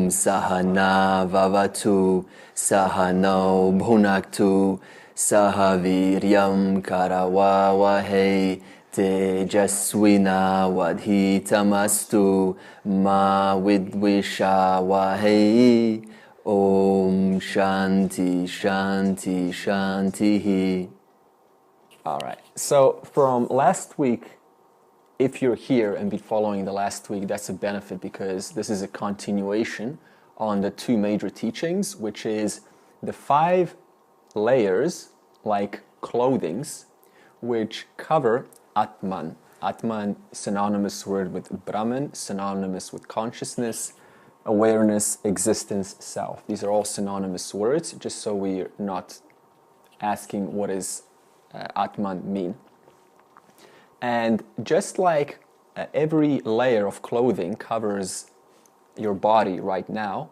Sahana Vavatu Sahano Bhunaktu Sahaviryam Karawawahei Tejaswina Vadhitamastu Ma Vidvishavahei Om Shanti Shanti Shanti. All right, so from last week, if you're here and been following the last week, that's a benefit because this is a continuation on the two major teachings, which is the 5 layers, like clothings, which cover Atman. Atman, synonymous word with Brahman, synonymous with consciousness, awareness, existence, self. These are all synonymous words, just so we're not asking what does Atman mean. And just like every layer of clothing covers your body right now,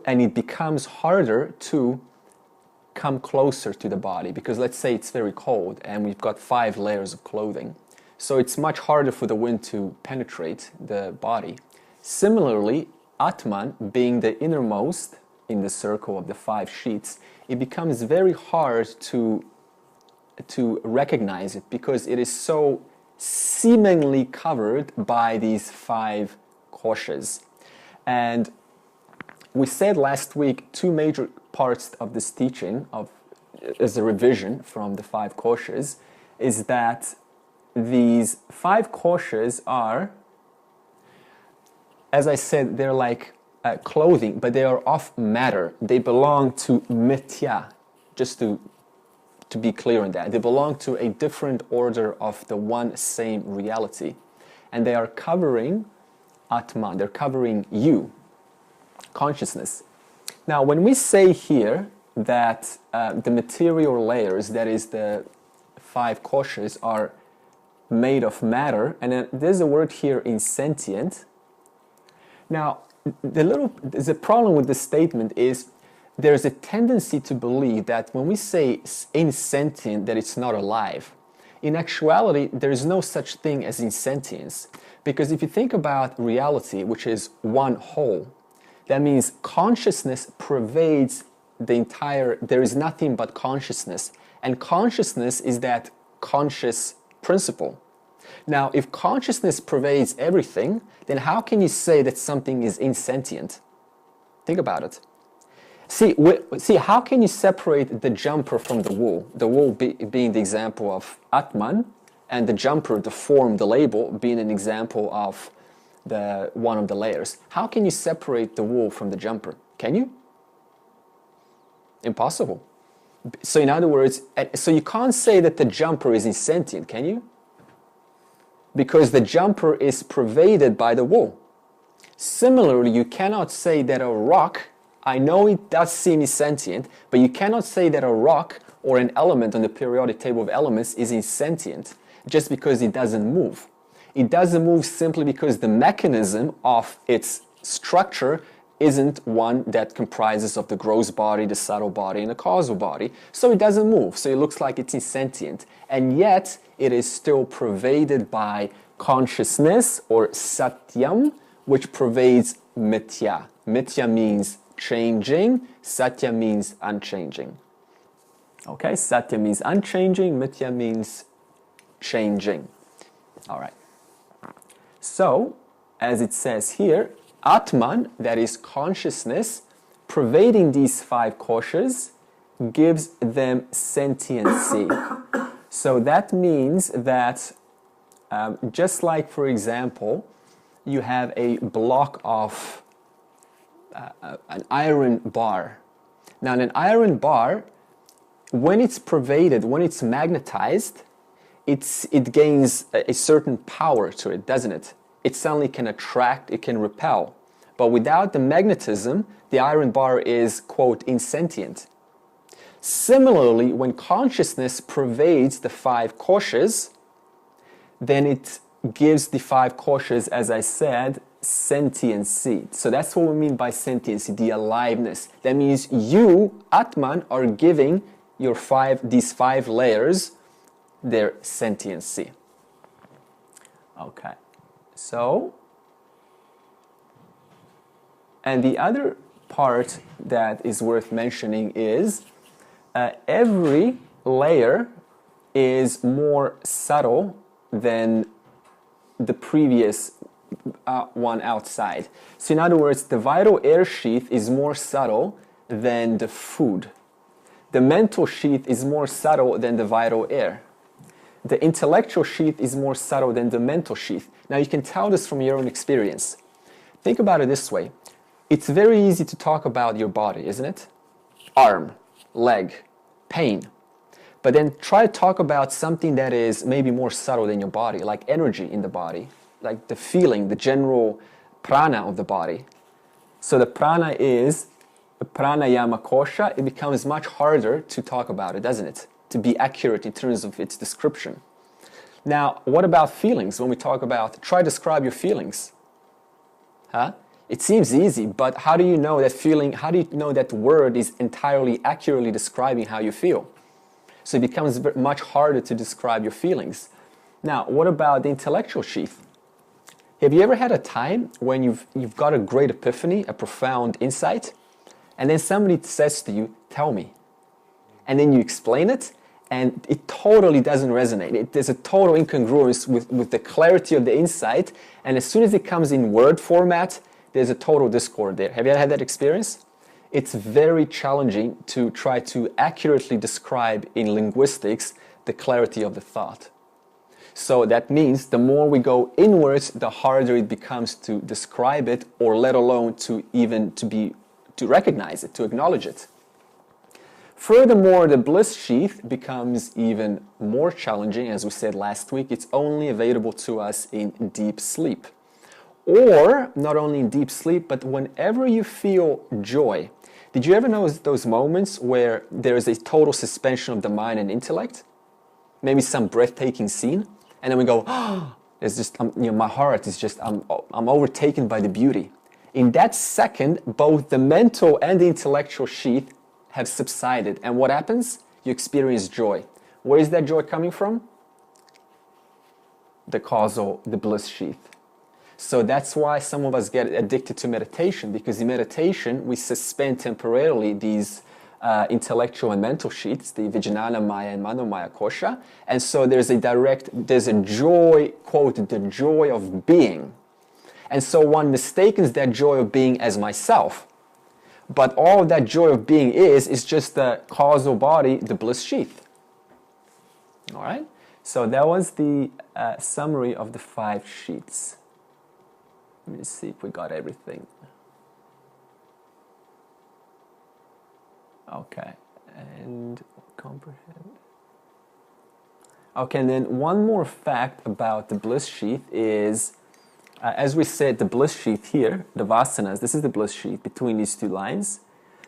and it becomes harder to come closer to the body, because let's say it's very cold and we've got 5 layers of clothing. So it's much harder for the wind to penetrate the body. Similarly, Atman, being the innermost in the circle of the 5 sheets, it becomes very hard to recognize it because it is so seemingly covered by these 5 koshas. And we said last week 2 major parts of this teaching as a revision from the 5 koshas is that these 5 koshas are, as I said, they're like clothing, but they are of matter. They belong to mithya, just to be clear on that. They belong to a different order of the one same reality. And they are covering Atman, they're covering you, consciousness. Now, when we say here that the material layers, that is the 5 koshas, are made of matter, and then there's a word here, insentient. Now, the problem with this statement is there's a tendency to believe that when we say insentient, that it's not alive. In actuality, there is no such thing as insentience. Because if you think about reality, which is one whole, that means consciousness pervades the entire, there is nothing but consciousness. And consciousness is that conscious principle. Now, if consciousness pervades everything, then how can you say that something is insentient? Think about it. See, how can you separate the jumper from the wool? The wool being the example of Atman, and the jumper, the form, the label, being an example of one of the layers. How can you separate the wool from the jumper? Can you? Impossible. So in other words, so you can't say that the jumper is insentient, can you? Because the jumper is pervaded by the wool. Similarly, you cannot say that a rock, I know it does seem insentient, but you cannot say that a rock or an element on the periodic table of elements is insentient just because it doesn't move. It doesn't move simply because the mechanism of its structure isn't one that comprises of the gross body, the subtle body, and the causal body. So it doesn't move. So it looks like it's insentient. And yet, it is still pervaded by consciousness, or satyam, which pervades mithya. Mithya means changing, satya means unchanging. Okay, satya means unchanging, mithya means changing. All right. So, as it says here, Atman, that is consciousness, pervading these 5 koshas, gives them sentiency. So that means that just like, for example, you have a block of an iron bar. Now, an iron bar, when it's pervaded, when it's magnetized, it gains a certain power to it, doesn't it? It suddenly can attract, it can repel. But without the magnetism, the iron bar is, quote, insentient. Similarly, when consciousness pervades the 5 koshas, then it gives the 5 koshas, as I said, sentiency. So that's what we mean by sentiency, the aliveness. That means you, Atman, are giving these 5 layers their sentiency. Okay, so And the other part that is worth mentioning is every layer is more subtle than the previous one outside. So in other words, the vital air sheath is more subtle than the food. The mental sheath is more subtle than the vital air. The intellectual sheath is more subtle than the mental sheath. Now you can tell this from your own experience. Think about it this way. It's very easy to talk about your body, isn't it? Arm, leg, pain. But then try to talk about something that is maybe more subtle than your body, like energy in the body, like the feeling, the general prana of the body. So the prana is the pranayama kosha. It becomes much harder to talk about it, doesn't it? To be accurate in terms of its description. Now, what about feelings? When we talk about, try to describe your feelings. Huh? It seems easy, but how do you know that feeling, how do you know that word is entirely accurately describing how you feel? So it becomes much harder to describe your feelings. Now, what about the intellectual sheath? Have you ever had a time when you've got a great epiphany, a profound insight, and then somebody says to you, tell me. And then you explain it, and it totally doesn't resonate. There's a total incongruence with the clarity of the insight, and as soon as it comes in word format, there's a total discord there. Have you ever had that experience? It's very challenging to try to accurately describe in linguistics the clarity of the thought. So that means the more we go inwards, the harder it becomes to describe it, or let alone to recognize it, to acknowledge it. Furthermore, the bliss sheath becomes even more challenging. As we said last week, it's only available to us in deep sleep. Or, not only in deep sleep, but whenever you feel joy. Did you ever know those moments where there is a total suspension of the mind and intellect? Maybe some breathtaking scene, and then we go, oh, it's just, my heart is just, I'm overtaken by the beauty. In that second, both the mental and the intellectual sheath have subsided. And what happens? You experience joy. Where is that joy coming from? The causal, the bliss sheath. So that's why some of us get addicted to meditation, because in meditation we suspend temporarily these intellectual and mental sheaths, the Vijnana Maya and Manomaya Kosha. And so there's a joy, quote, the joy of being. And so one mistakes that joy of being as myself. But all that joy of being is just the causal body, the bliss sheath. All right? So that was the summary of the 5 sheets. Let me see if we got everything. Okay, and comprehend. Okay, and then one more fact about the bliss sheath is, as we said, the bliss sheath here, the vasanas, this is the bliss sheath between these two lines.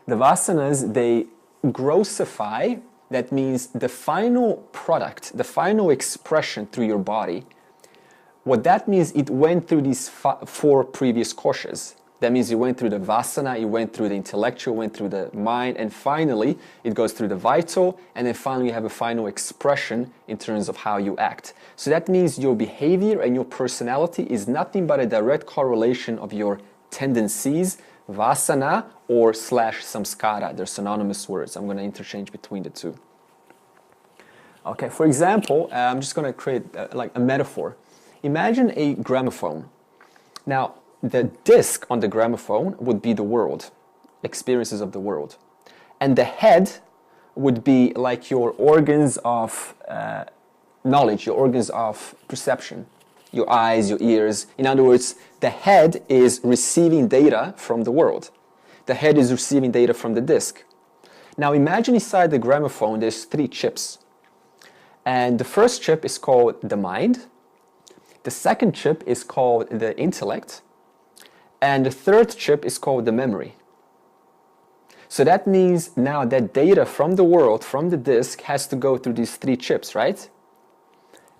The vasanas, they grossify, that means the final product, the final expression through your body. What that means, it went through these 4 previous koshas. That means you went through the vasana, you went through the intellectual, went through the mind, and finally it goes through the vital, and then finally you have a final expression in terms of how you act. So that means your behavior and your personality is nothing but a direct correlation of your tendencies, vasana or / samskara. They're synonymous words. I'm going to interchange between the two. Okay, for example, I'm just going to create like a metaphor. Imagine a gramophone. Now, the disc on the gramophone would be the world, experiences of the world. And the head would be like your organs of knowledge, your organs of perception, your eyes, your ears. In other words, the head is receiving data from the world. The head is receiving data from the disc. Now imagine inside the gramophone there's 3 chips. And the first chip is called the mind. The second chip is called the intellect. And the third chip is called the memory. So that means now that data from the world, from the disk, has to go through these 3 chips, right?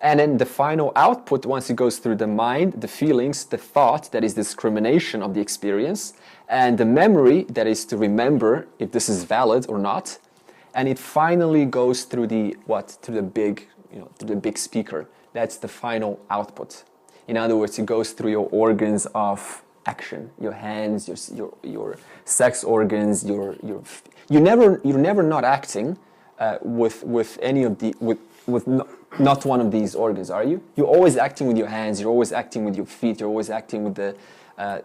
And then the final output, once it goes through the mind, the feelings, the thought, that is discrimination of the experience, and the memory, that is to remember if this is valid or not, and it finally goes through the through the big speaker. That's the final output. In other words, it goes through your organs of action. Your hands, your sex organs, you're never not acting with any of the not one of these organs, are you? You're always acting with your hands. You're always acting with your feet. You're always acting with the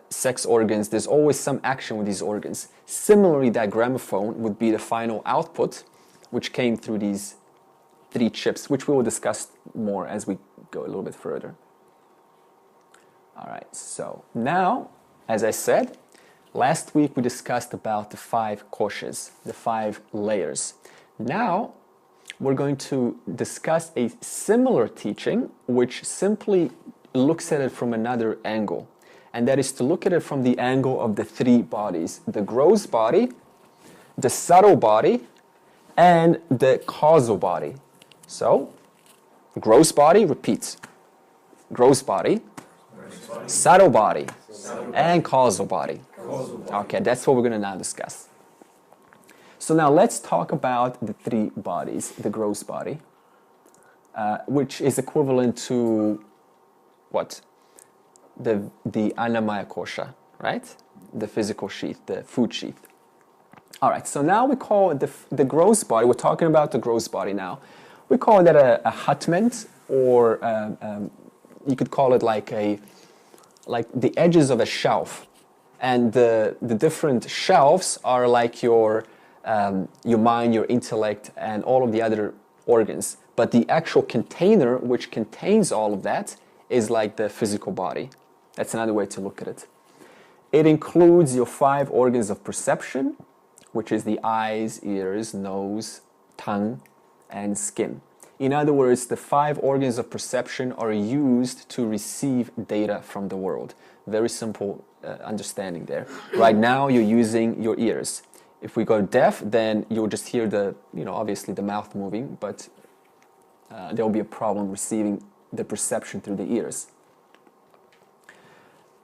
sex organs. There's always some action with these organs. Similarly, that gramophone would be the final output, which came through these 3 chips, which we will discuss more as we go a little bit further. All right, so now, as I said, last week we discussed about the 5 koshas, the 5 layers. Now, we're going to discuss a similar teaching, which simply looks at it from another angle. And that is to look at it from the angle of the 3 bodies: the gross body, the subtle body, and the causal body. So, gross body, repeat. Gross body, subtle body, and causal body. Okay, that's what we're going to now discuss. So now let's talk about the 3 bodies. The gross body, which is equivalent to what? The Annamaya kosha, right? The physical sheath, the food sheath. All right, so now we call it the gross body. We're talking about the gross body now. We call that a Atman, or you could call it like the edges of a shelf. And the different shelves are like your mind, your intellect, and all of the other organs. But the actual container, which contains all of that, is like the physical body. That's another way to look at it. It includes your 5 organs of perception, which is the eyes, ears, nose, tongue, and skin. In other words, the 5 organs of perception are used to receive data from the world. Very simple understanding there. Right now, you're using your ears. If we go deaf, then you'll just hear obviously the mouth moving, but there'll be a problem receiving the perception through the ears.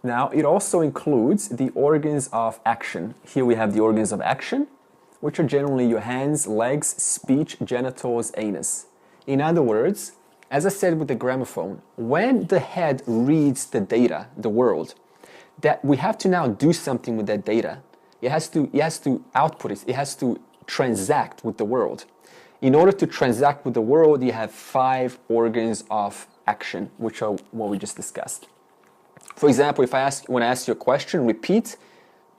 Now, it also includes the organs of action. Here we have the organs of action, which are generally your hands, legs, speech, genitals, anus. In other words, as I said with the gramophone, when the head reads the data, the world, that we have to now do something with that data. It has to output it. It has to transact with the world. In order to transact with the world, you have 5 organs of action, which are what we just discussed. For example, when I ask you a question, repeat,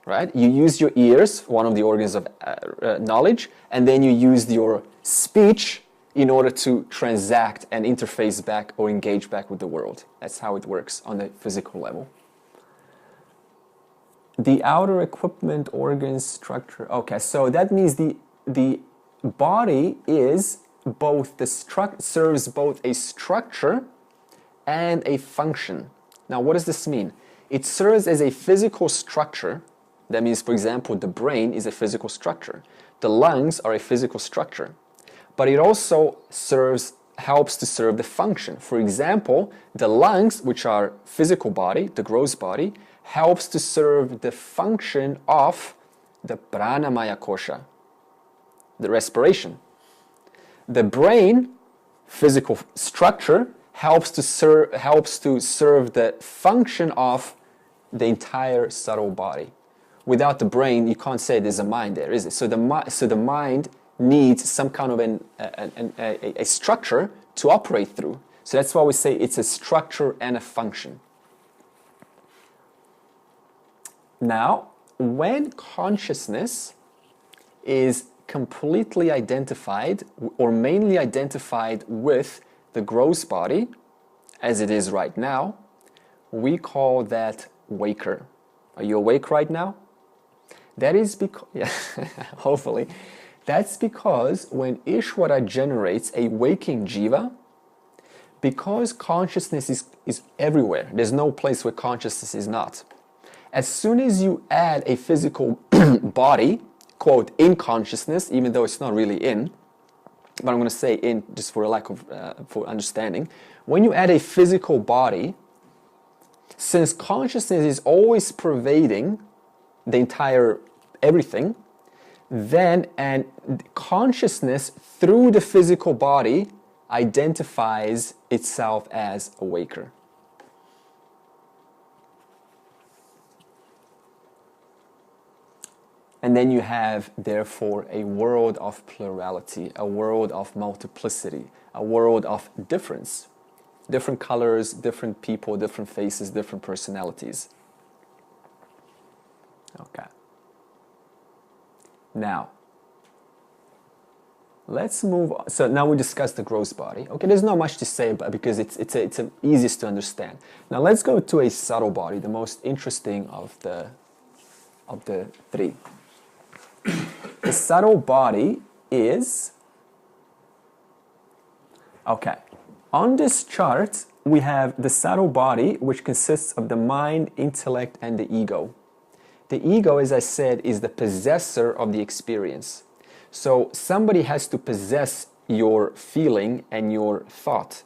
right? You use your ears, one of the organs of knowledge, and then you use your speech in order to transact and interface back or engage back with the world. That's how it works on the physical level. The outer equipment, organs, structure. Okay, so that means the body is both serves both a structure and a function. Now, what does this mean? It serves as a physical structure. That means, for example, the brain is a physical structure. The lungs are a physical structure. But it also helps to serve the function. For example, the lungs, which are physical body, the gross body, helps to serve the function of the pranamaya kosha, the respiration. The brain, physical structure, helps to serve the function of the entire subtle body. Without the brain, you can't say there's a mind there, is it? So the mind needs some kind of a structure to operate through. So that's why we say it's a structure and a function. Now, when consciousness is completely identified or mainly identified with the gross body, as it is right now, we call that waker. Are you awake right now? That is because, yeah, hopefully, that's because when Ishvara generates a waking jiva, because consciousness is everywhere, there's no place where consciousness is not. As soon as you add a physical body, quote, in consciousness, even though it's not really in, but I'm going to say in just for a lack of for understanding, when you add a physical body, since consciousness is always pervading the entire everything, then and consciousness through the physical body identifies itself as a waker. And then you have, therefore, a world of plurality, a world of multiplicity, a world of difference. Different colors, different people, different faces, different personalities. Okay. Now, let's move on. So now we discussed the gross body. Okay, there's not much to say about because it's easiest to understand. Now let's go to a subtle body, the most interesting of the three. The subtle body is, okay, on this chart we have the subtle body, which consists of the mind, intellect, and the ego. The ego, as I said, is the possessor of the experience. So somebody has to possess your feeling and your thought.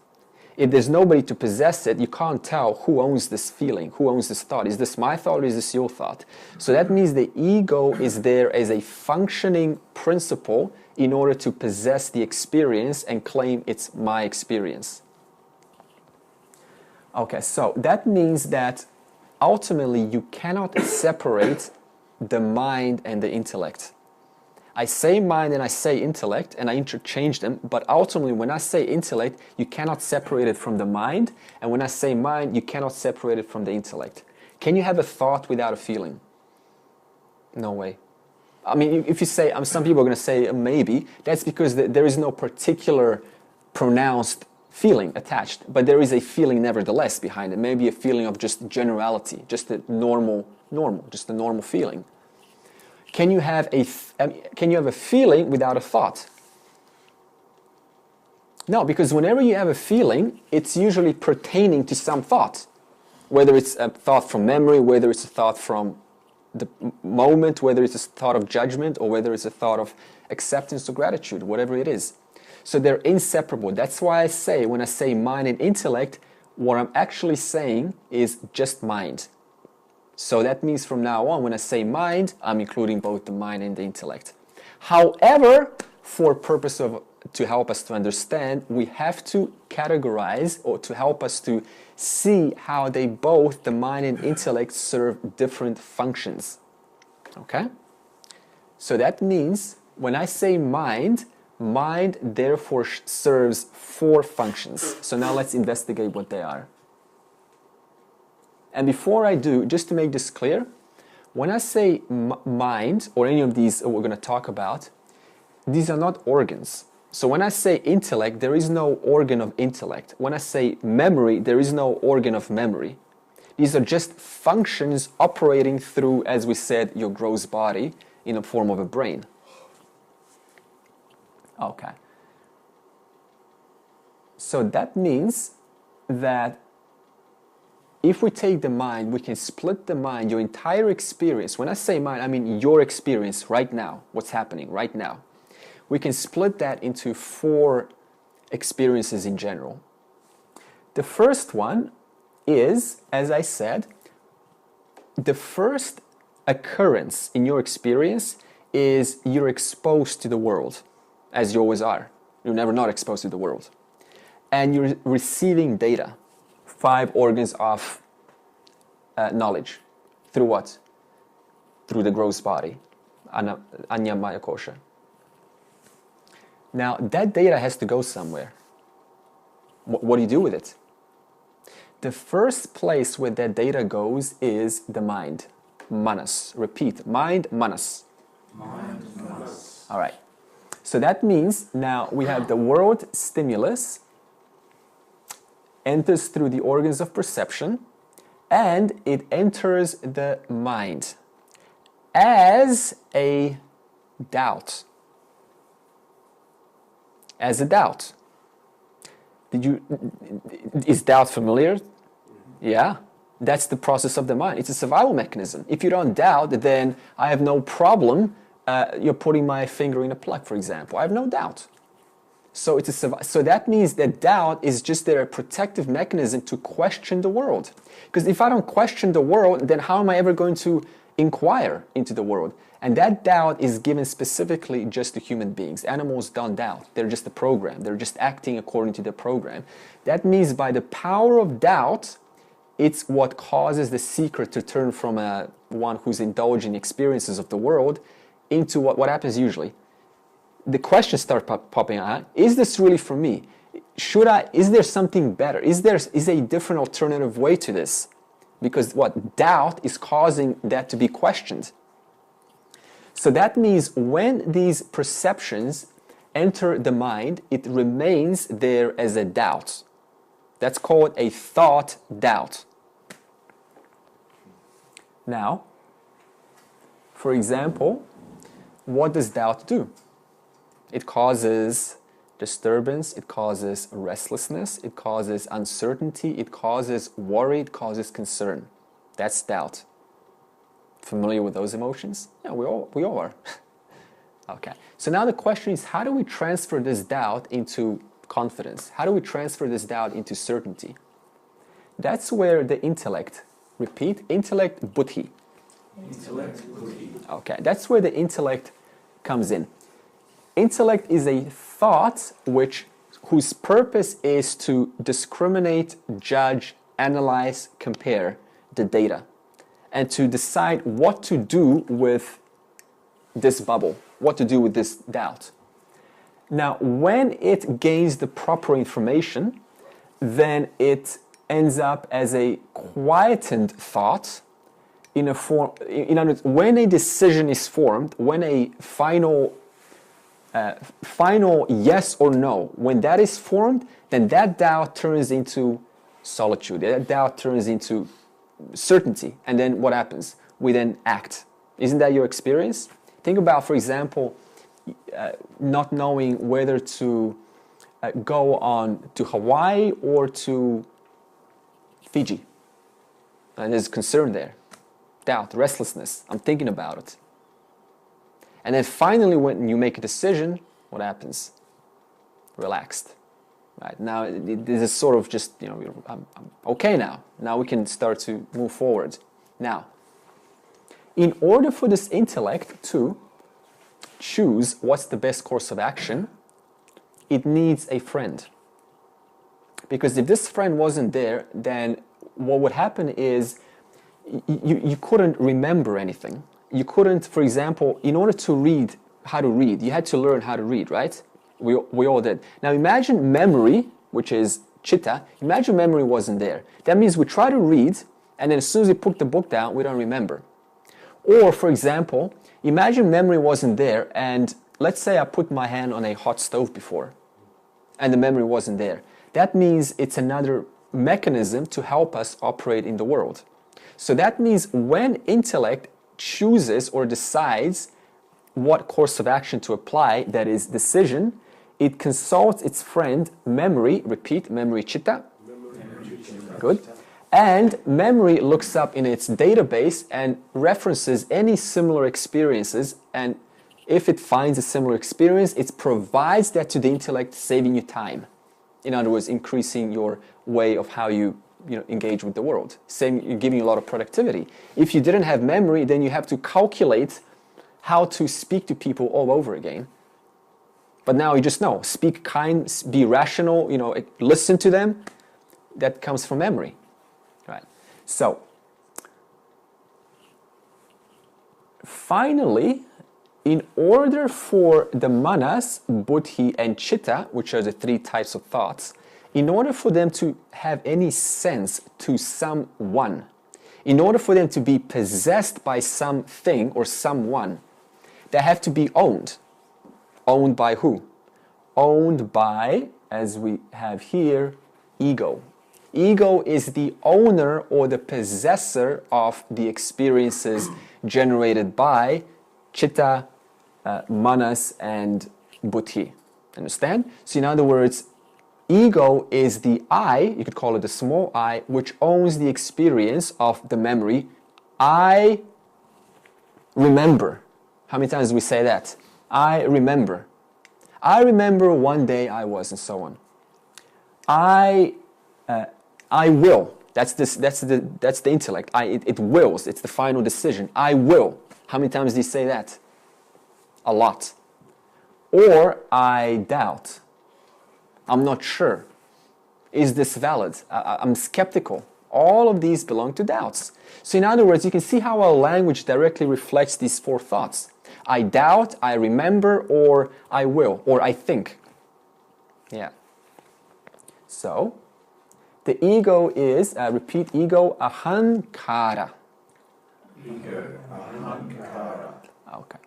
If there's nobody to possess it, you can't tell who owns this feeling, who owns this thought. Is this my thought or is this your thought? So that means the ego is there as a functioning principle in order to possess the experience and claim it's my experience. Okay, so that means that ultimately you cannot separate the mind and the intellect. I say mind and I say intellect and I interchange them, but ultimately when I say intellect, you cannot separate it from the mind, and when I say mind, you cannot separate it from the intellect. Can you have a thought without a feeling? No way. I mean, if you say, some people are going to say maybe, that's because there is no particular pronounced feeling attached, but there is a feeling nevertheless behind it. Maybe a feeling of just generality, just a normal, just a normal feeling. Can you have a feeling without a thought? No, because whenever you have a feeling, it's usually pertaining to some thought. Whether it's a thought from memory, whether it's a thought from the moment, whether it's a thought of judgment, or whether it's a thought of acceptance or gratitude, whatever it is. So they're inseparable. That's why I say, when I say mind and intellect, what I'm actually saying is just mind. So that means from now on, when I say mind, I'm including both the mind and the intellect. However, for purpose of to help us to understand, we have to categorize, or to help us to see how they both, the mind and intellect, serve different functions. Okay? So that means when I say mind, mind therefore serves 4 functions. So now let's investigate what they are. And before I do, just to make this clear, when I say mind, or any of these we're going to talk about, these are not organs. So when I say intellect, there is no organ of intellect. When I say memory, there is no organ of memory. These are just functions operating through, as we said, your gross body in the form of a brain. Okay. So that means that if we take the mind, we can split the mind, your entire experience. When I say mind, I mean your experience right now, what's happening right now. We can split that into 4 experiences in general. The first one is, as I said, the first occurrence in your experience is you're exposed to the world, as you always are. You're never not exposed to the world. And you're receiving data. 5 organs of knowledge. Through what? Through the gross body. Anya Maya Kosha. Now, that data has to go somewhere. What do you do with it? The first place where that data goes is the mind. Manas. Repeat. Mind, manas. Mind, manas. All right. So that means now we have the world stimulus enters through the organs of perception, and it enters the mind as a doubt. As a doubt. Is doubt familiar? Yeah. That's the process of the mind. It's a survival mechanism. If you don't doubt, then I have no problem. You're putting my finger in a plug, for example. I have no doubt. So so that means that doubt is just their protective mechanism to question the world. Because if I don't question the world, then how am I ever going to inquire into the world? And that doubt is given specifically just to human beings. Animals don't doubt. They're just a program. They're just acting according to the program. That means by the power of doubt, it's what causes the seeker to turn from one who's indulging experiences of the world into what happens usually. The questions start popping out. Is this really for me? Is there something better? Is a different alternative way to this? Because what? Doubt is causing that to be questioned. So that means when these perceptions enter the mind, it remains there as a doubt. That's called a thought doubt. Now, for example, what does doubt do? It causes disturbance, it causes restlessness, it causes uncertainty, it causes worry, it causes concern. That's doubt. Familiar with those emotions? Yeah, we all are. Okay. So now the question is, how do we transfer this doubt into confidence? How do we transfer this doubt into certainty? That's where the intellect, repeat, intellect, buddhi. Intellect, buddhi. Okay, that's where the intellect comes in. Intellect is a thought whose purpose is to discriminate, judge, analyze, compare the data, and to decide what to do with this bubble, what to do with this doubt. Now, when it gains the proper information, then it ends up as a quietened thought in a form. In other words, when a decision is formed, when a final yes or no, when that is formed, then that doubt turns into solitude. That doubt turns into certainty. And then what happens? We then act. Isn't that your experience? Think about, for example, not knowing whether to go on to Hawaii or to Fiji. And there's concern there. Doubt, restlessness. I'm thinking about it. And then finally, when you make a decision, what happens? Relaxed. Right? Now, this is sort of just, I'm okay now. Now we can start to move forward. Now, in order for this intellect to choose what's the best course of action, it needs a friend. Because if this friend wasn't there, then what would happen is you couldn't remember anything. You couldn't, for example, in order to read how to read, you had to learn how to read, right? We all did. Now imagine memory, which is chitta, imagine memory wasn't there. That means we try to read, and then as soon as we put the book down, we don't remember. Or, for example, imagine memory wasn't there, and let's say I put my hand on a hot stove before, and the memory wasn't there. That means it's another mechanism to help us operate in the world. So that means when intellect chooses or decides what course of action to apply, that is decision, it consults its friend memory, repeat, memory chitta. Good. And memory looks up in its database and references any similar experiences, and if it finds a similar experience, it provides that to the intellect, saving you time. In other words, increasing your way of how you engage with the world, giving you a lot of productivity. If you didn't have memory, then you have to calculate how to speak to people all over again. But now you just know, speak kind, be rational, listen to them. That comes from memory, right? So, finally, in order for the manas, buddhi, and chitta, which are the three types of thoughts, in order for them to have any sense to someone, in order for them to be possessed by something or someone, they have to be owned. Owned by who? Owned by, as we have here, ego. Ego is the owner or the possessor of the experiences generated by chitta, manas, and buddhi. Understand? So in other words, ego is the I, you could call it the small I, which owns the experience of the memory. I remember. How many times do we say that? I remember. I remember one day I was, and so on. I will. That's the intellect. It wills. It's the final decision. I will. How many times do you say that? A lot. Or I doubt. I'm not sure. Is this valid? I'm skeptical. All of these belong to doubts. So in other words, you can see how our language directly reflects these four thoughts. I doubt, I remember, or I will, or I think. Yeah. So, the ego is, repeat ego, ahankara. Ego, ahankara. Okay.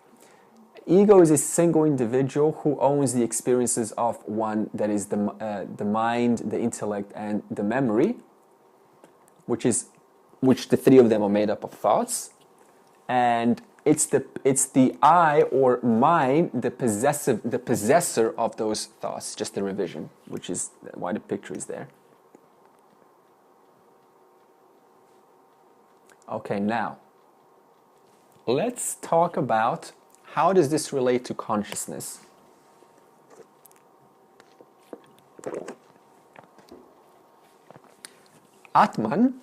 Ego is a single individual who owns the experiences of one, that is the mind, the intellect, and the memory, which the three of them are made up of thoughts, and it's the I or mind, the possessor of those thoughts. Just a revision, which is why the picture is there. Okay, now let's talk about how does this relate to consciousness. Atman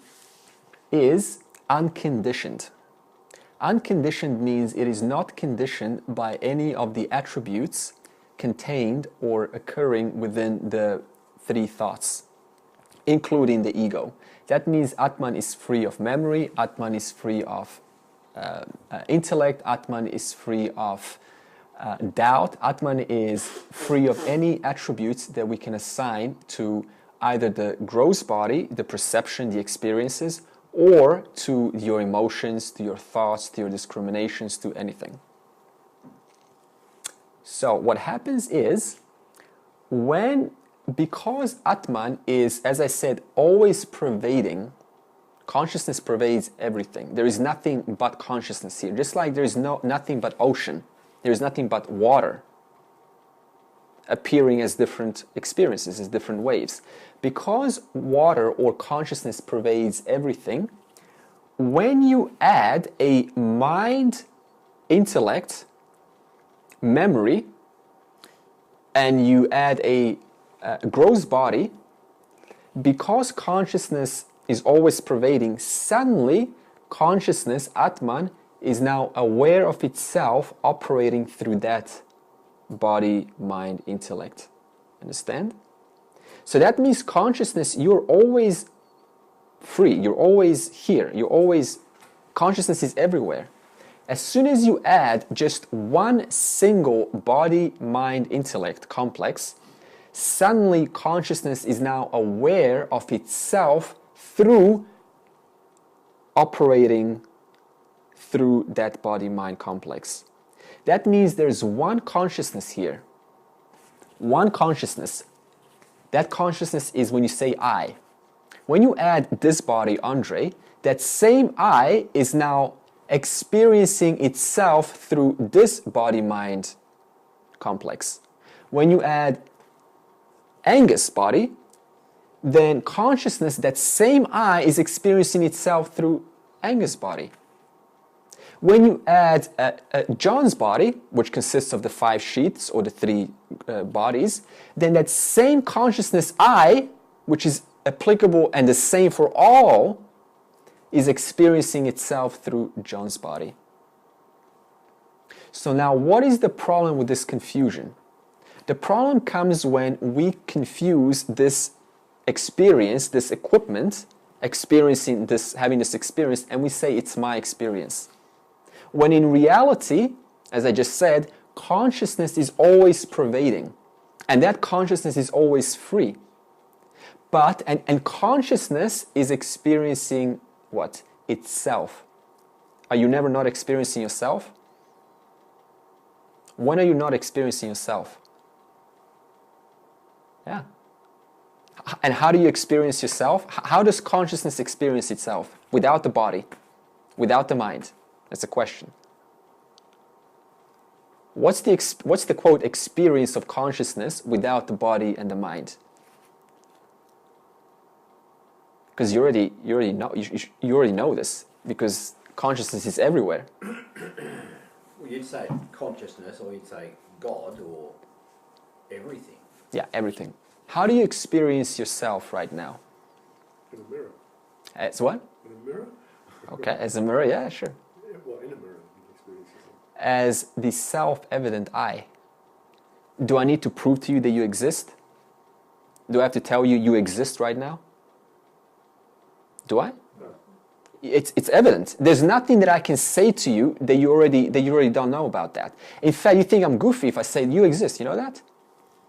is unconditioned. Unconditioned means it is not conditioned by any of the attributes contained or occurring within the three thoughts, including the ego. That means Atman is free of memory, Atman is free of intellect, Atman is free of doubt, Atman is free of any attributes that we can assign to either the gross body, the perception, the experiences, or to your emotions, to your thoughts, to your discriminations, to anything. So what happens is, because Atman is, as I said, always pervading, consciousness pervades everything. There is nothing but consciousness here. Just like there is nothing but ocean. There is nothing but water appearing as different experiences, as different waves. Because water or consciousness pervades everything, when you add a mind, intellect, memory, and you add a gross body, because consciousness is always pervading, suddenly consciousness, Atman, is now aware of itself operating through that body, mind, intellect. Understand? So that means consciousness, you're always free, you're always here, consciousness is everywhere. As soon as you add just one single body, mind, intellect complex, suddenly consciousness is now aware of itself through operating through that body-mind complex. That means there's one consciousness here. One consciousness. That consciousness is when you say I. When you add this body, Andre, that same I is now experiencing itself through this body-mind complex. When you add Angus' body, then consciousness, that same I, is experiencing itself through Angus' body. When you add John's body, which consists of the 5 sheaths or the 3 bodies, then that same consciousness I, which is applicable and the same for all, is experiencing itself through John's body. So now what is the problem with this confusion? The problem comes when we confuse this experience, this equipment, experiencing this, having this experience, and we say it's my experience. When in reality, as I just said, consciousness is always pervading, and that consciousness is always free. But, and consciousness is experiencing what? Itself. Are you never not experiencing yourself? When are you not experiencing yourself? Yeah. And how do you experience yourself? How does consciousness experience itself? Without the body, without the mind? That's a question. What's the quote experience of consciousness without the body and the mind? Because you already know this, because consciousness is everywhere. Well, you'd say consciousness, or you'd say God, or everything. Yeah, everything. How do you experience yourself right now? In a mirror. As what? In a mirror? Okay, as a mirror, yeah, sure. Yeah, well, in a mirror, you can experience yourself. As the self-evident I. Do I need to prove to you that you exist? Do I have to tell you you exist right now? Do I? It's evident. There's nothing that I can say to you that you already don't know about that. In fact, you think I'm goofy if I say you exist. You know that?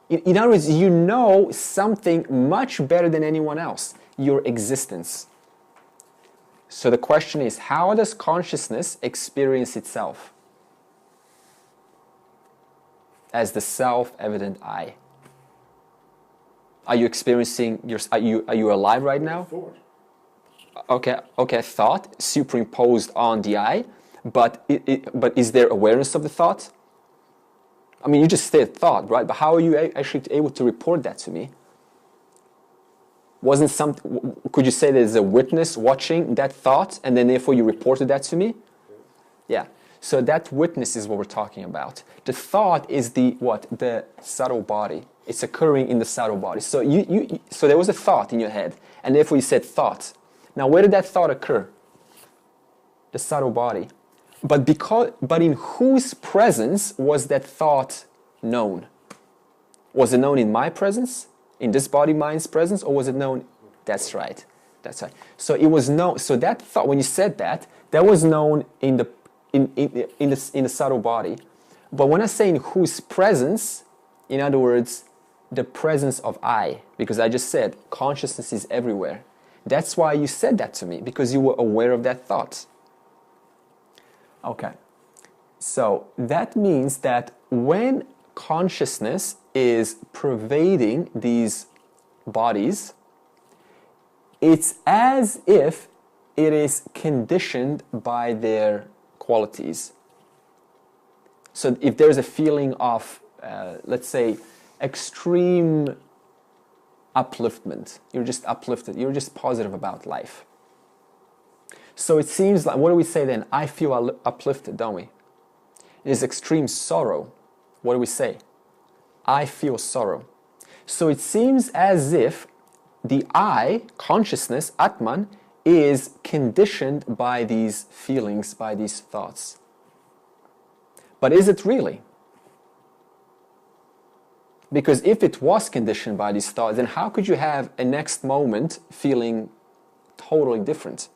In other words, you know something much better than anyone else, your existence. So the question is, how does consciousness experience itself? As the self-evident I. Are you experiencing are you alive right now? Thought. Okay, thought superimposed on the I, but is there awareness of the thought? I mean, you just said thought, right? But how are you actually able to report that to me? Could you say there's a witness watching that thought, and then therefore you reported that to me? Yeah. So that witness is what we're talking about. The thought is the subtle body. It's occurring in the subtle body. So so there was a thought in your head, and therefore you said thought. Now, where did that thought occur? The subtle body. But in whose presence was that thought known? Was it known in my presence? In this body-mind's presence? Or was it known? That's right. That's right. So it was known. So that thought, when you said that was known in the subtle body. But when I say in whose presence, in other words, the presence of I, because I just said consciousness is everywhere. That's why you said that to me, because you were aware of that thought. Okay. So that means that when consciousness is pervading these bodies, it's as if it is conditioned by their qualities. So if there's a feeling of, let's say, extreme upliftment, you're just uplifted, you're just positive about life. So it seems like, what do we say then? I feel uplifted, don't we? It is extreme sorrow. What do we say? I feel sorrow. So it seems as if the I, consciousness, Atman, is conditioned by these feelings, by these thoughts. But is it really? Because if it was conditioned by these thoughts, then how could you have a next moment feeling totally different?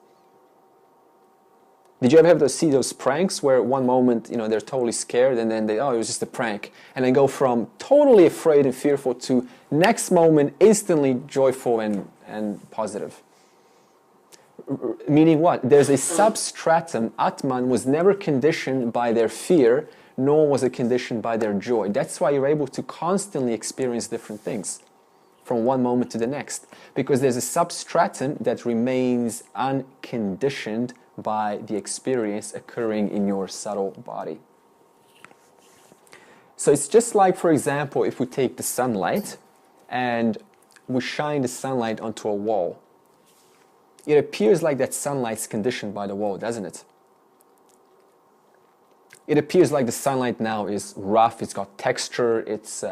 Did you ever have to see those pranks where one moment, they're totally scared and then it was just a prank, and then go from totally afraid and fearful to next moment instantly joyful and positive? Meaning what? There's a substratum. Atman was never conditioned by their fear, nor was it conditioned by their joy. That's why you're able to constantly experience different things from one moment to the next, because there's a substratum that remains unconditioned by the experience occurring in your subtle body. So it's just like, for example, if we take the sunlight and we shine the sunlight onto a wall. It appears like that sunlight's conditioned by the wall, doesn't it? It appears like the sunlight now is rough, it's got texture, it's,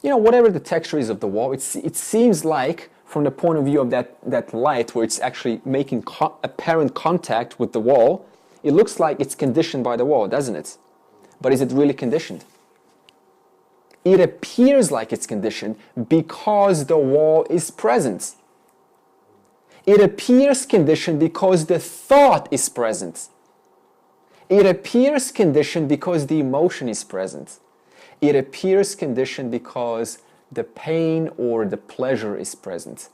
whatever the texture is of the wall, it seems like, from the point of view of that light, where it's actually making apparent contact with the wall, it looks like it's conditioned by the wall, doesn't it? But is it really conditioned? It appears like it's conditioned because the wall is present. It appears conditioned because the thought is present. It appears conditioned because the emotion is present. It appears conditioned because the pain or the pleasure is present.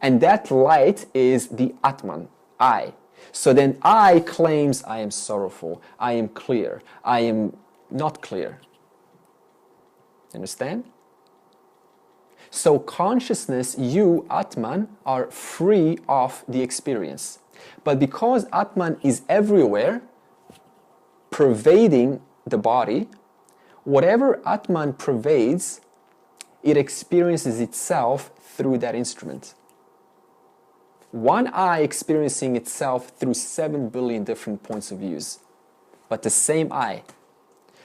And that light is the Atman, I. So then I claims I am sorrowful, I am clear, I am not clear. Understand? So consciousness, you, Atman, are free of the experience. But because Atman is everywhere, pervading the body, whatever Atman pervades, it experiences itself through that instrument. One eye experiencing itself through 7 billion different points of views, but the same eye.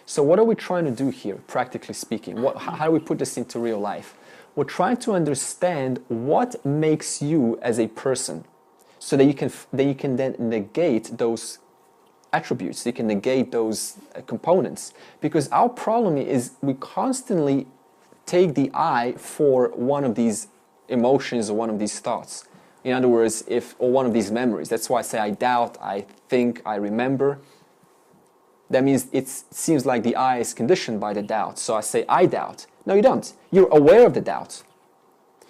So what are we trying to do here, practically speaking? How do we put this into real life? We're trying to understand what makes you as a person, so that you can then negate those attributes, you can negate those components. Because our problem is we constantly take the I for one of these emotions or one of these thoughts. In other words, or one of these memories. That's why I say I doubt, I think, I remember. That means it seems like the I is conditioned by the doubt. So I say I doubt. No, you don't. You're aware of the doubt.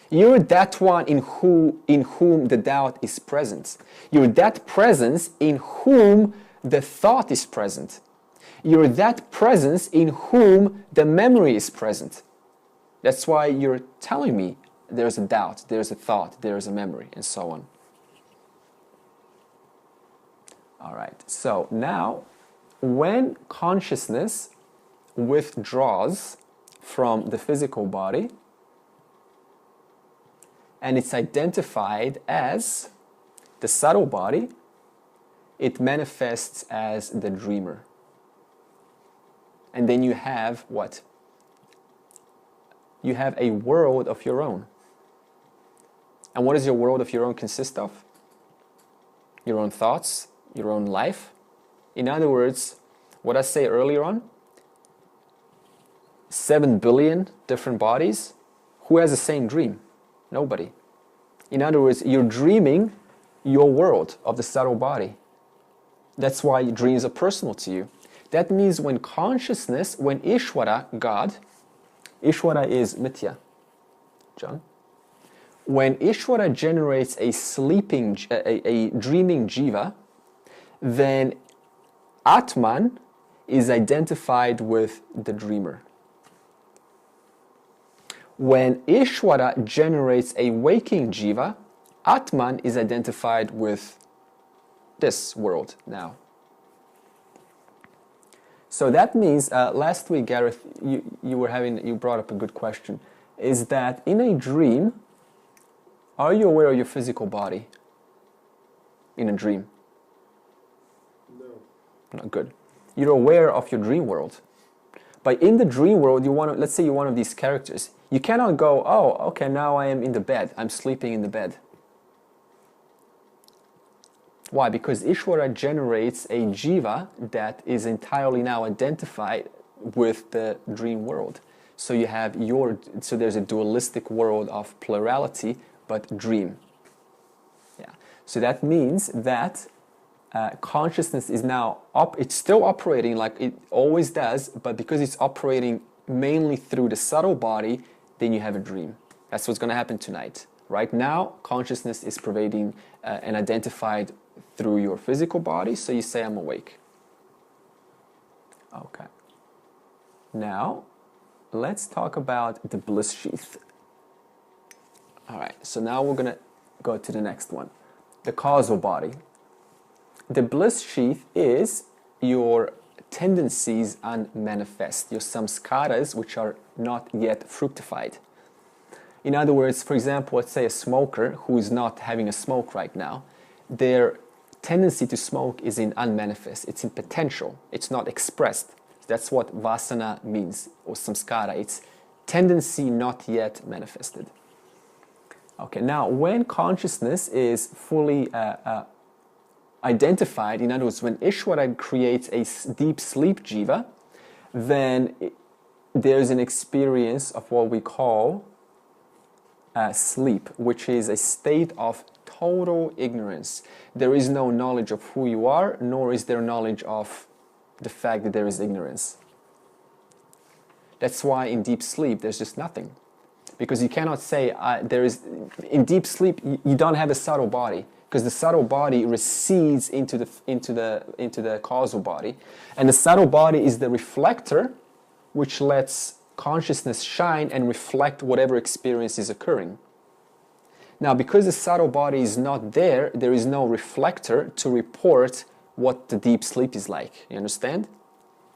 You're that one in whom the doubt is present. You're that presence in whom the thought is present. You're that presence in whom the memory is present. That's why you're telling me there's a doubt, there's a thought, there's a memory, and so on. All right, so now, when consciousness withdraws from the physical body, and it's identified as the subtle body, it manifests as the dreamer. And then you have what? You have a world of your own. And what does your world of your own consist of? Your own thoughts, your own life. In other words, what I say earlier on, 7 billion different bodies. Who has the same dream? Nobody. In other words, you're dreaming your world of the subtle body. That's why dreams are personal to you. That means when consciousness, when Ishvara, God, Ishvara is Mithya, John. When Ishvara generates a dreaming jiva, then Atman is identified with the dreamer. When Ishvara generates a waking jiva, Atman is identified with this world now. So that means, last week, Gareth, you brought up a good question, is that in a dream, are you aware of your physical body in a dream? No. Not good. You're aware of your dream world. But in the dream world, let's say you're one of these characters. You cannot go, oh, okay, now I am in the bed. I'm sleeping in the bed. Why? Because Ishvara generates a jiva that is entirely now identified with the dream world. So you have so there's a dualistic world of plurality, but dream. Yeah. So that means that consciousness is now it's still operating like it always does, but because it's operating mainly through the subtle body, then you have a dream. That's what's going to happen tonight. Right now, consciousness is pervading and identified through your physical body, so you say, I'm awake. Okay. Now, let's talk about the bliss sheath. All right, so now we're going to go to the next one. The causal body. The bliss sheath is your tendencies unmanifest, your samskaras which are not yet fructified. In other words, for example, let's say a smoker who is not having a smoke right now, their tendency to smoke is in unmanifest, it's in potential, it's not expressed. That's what vasana means, or samskara, it's tendency not yet manifested. Okay, now when consciousness is fully identified, in other words, when Ishvara creates a deep sleep jiva, then there's an experience of what we call sleep, which is a state of total ignorance. There is no knowledge of who you are, nor is there knowledge of the fact that there is ignorance. That's why in deep sleep there's just nothing. Because you cannot say in deep sleep you don't have a subtle body, because the subtle body recedes into the causal body, and the subtle body is the reflector which lets consciousness shine and reflect whatever experience is occurring. Now, because the subtle body is not there, there is no reflector to report what the deep sleep is like. You understand?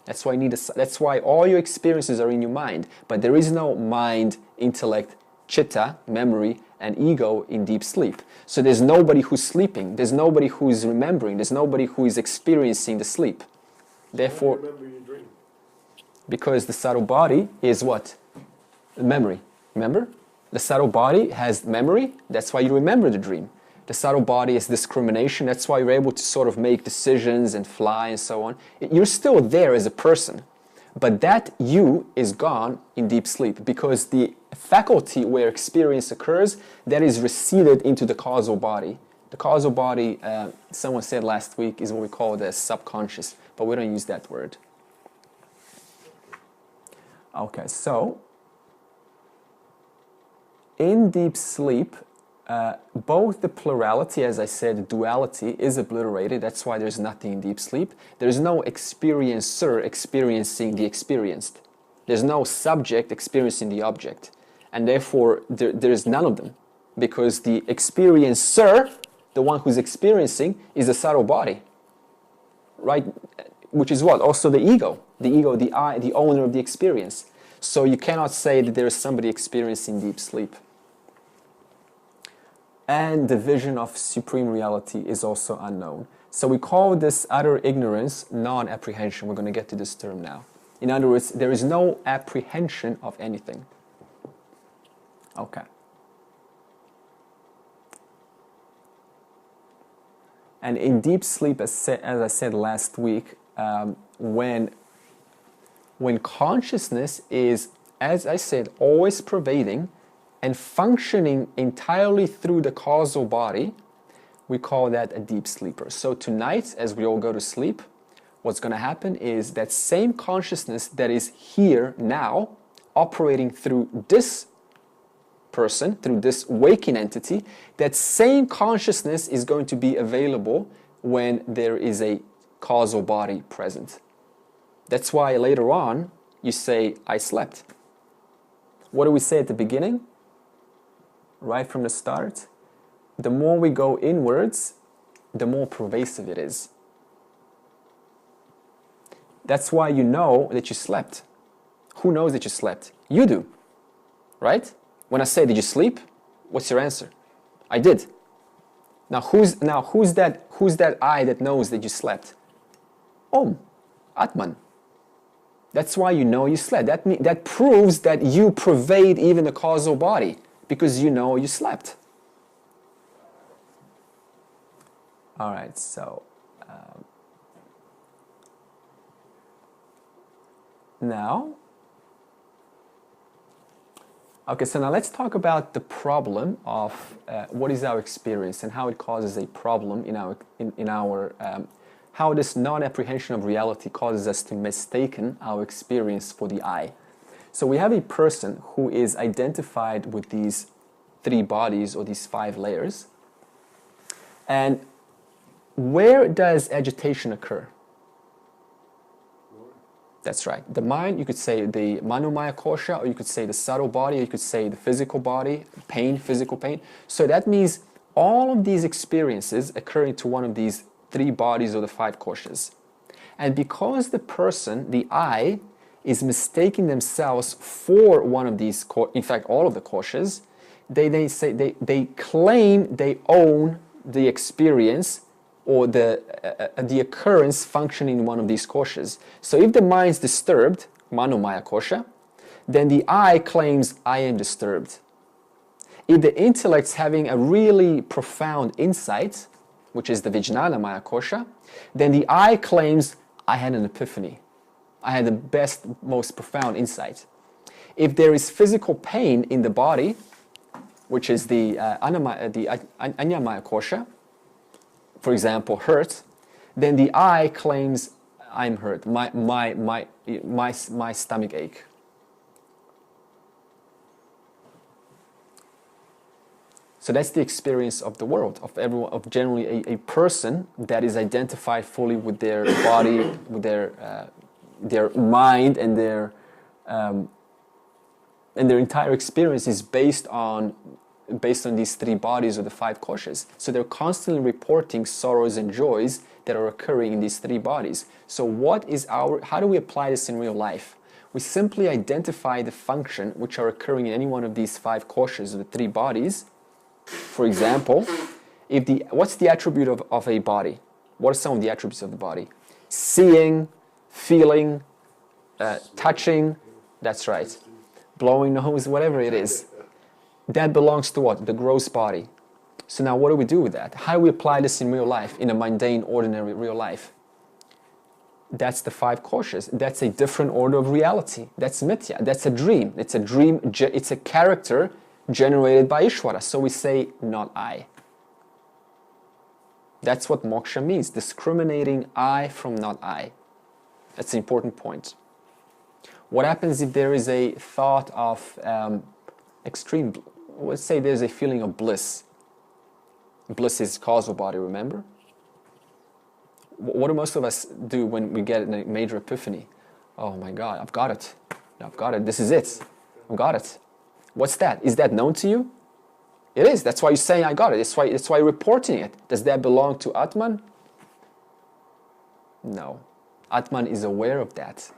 That's why that's why all your experiences are in your mind, but there is no mind, intellect, chitta, memory, and ego in deep sleep. So there's nobody who's sleeping, there's nobody who is remembering, there's nobody who is experiencing the sleep. Therefore, How do you remember your dream? Because the subtle body is what? Memory. Remember? The subtle body has memory, that's why you remember the dream. The subtle body is discrimination, that's why you're able to sort of make decisions and fly and so on. You're still there as a person, but that you is gone in deep sleep because the faculty where experience occurs that is receded into the causal body. The causal body, someone said last week, is what we call the subconscious, but we don't use that word. Okay, so in deep sleep, both the plurality, as I said, the duality is obliterated. That's why there's nothing in deep sleep. There's no experiencer experiencing the experienced. There's no subject experiencing the object. And therefore, there's none of them. Because the experiencer, the one who's experiencing, is a subtle body. Right? Which is what? Also the ego. The ego, the I, the owner of the experience. So you cannot say that there is somebody experiencing deep sleep. And the vision of supreme reality is also unknown. So we call this utter ignorance non-apprehension. We're going to get to this term now. In other words, there is no apprehension of anything. Okay. And in deep sleep, as I said last week, when consciousness is, as I said, always pervading and functioning entirely through the causal body, we call that a deep sleeper. So tonight, as we all go to sleep, what's going to happen is that same consciousness that is here now, operating through this person, through this waking entity, that same consciousness is going to be available when there is a causal body present. That's why later on you say, I slept. What do we say at the beginning? Right from the start? The more we go inwards, the more pervasive it is. That's why you know that you slept. Who knows that you slept? You do. Right? When I say, did you sleep? What's your answer? I did. Now who's that I that knows that you slept? Atman. That's why you know you slept. That proves that you pervade even the causal body, because you know you slept. All right, so now let's talk about the problem of what is our experience and how it causes a problem in our how this non-apprehension of reality causes us to mistaken our experience for the I. So we have a person who is identified with these three bodies or these five layers. And where does agitation occur? That's right. The mind, you could say the manomaya kosha, or you could say the subtle body, or you could say the physical body, pain, physical pain. So that means all of these experiences occurring to one of these three bodies or the five koshas. And because the person, the I, is mistaking themselves for one of these, in fact all of the koshas, they claim they own the experience or the occurrence functioning in one of these koshas. So if the mind is disturbed, manomaya kosha, then the I claims I am disturbed. If the intellect's having a really profound insight, which is the vijnana maya kosha, then the I claims I had an epiphany. I had the best, most profound insight. If there is physical pain in the body, which is the anyamaya kosha, for example, hurt, then the I claims I'm hurt, my stomach ache. So that's the experience of the world, of everyone, of generally a person that is identified fully with their body, with their mind, and their entire experience is based on these three bodies or the five koshas. So they're constantly reporting sorrows and joys that are occurring in these three bodies. So how do we apply this in real life? We simply identify the function which are occurring in any one of these five koshas or the three bodies. For example, what's the attribute of a body? What are some of the attributes of the body? Seeing, feeling, touching, that's right. Blowing nose, whatever it is. That belongs to what? The gross body. So now what do we do with that? How do we apply this in real life, in a mundane, ordinary real life? That's the five koshas. That's a different order of reality. That's mithya. That's a dream. It's a dream. It's a character generated by Ishvara. So we say, not I. That's what moksha means. Discriminating I from not I. That's an important point. What happens if there is a thought of extreme, let's say there's a feeling of bliss. Bliss is causal body, remember? What do most of us do when we get a major epiphany? Oh my God, I've got it. I've got it. This is it. I've got it. What's that? Is that known to you? It is. That's why you're saying I got it. That's why you're reporting it. Does that belong to Atman? No. Atman is aware of that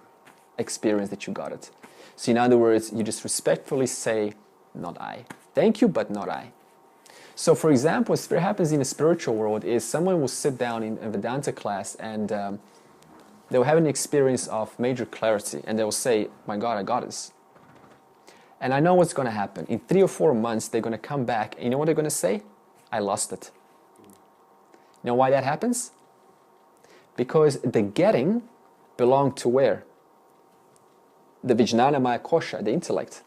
experience that you got it. So in other words, you just respectfully say, not I. Thank you, but not I. So for example, what happens in the spiritual world is someone will sit down in a Vedanta class and they'll have an experience of major clarity and they'll say, my God, I got this. And I know what's going to happen. In 3 or 4 months, they're going to come back. And you know what they're going to say? I lost it. You know why that happens? Because the getting belonged to where? The Vijnana Maya Kosha, the intellect.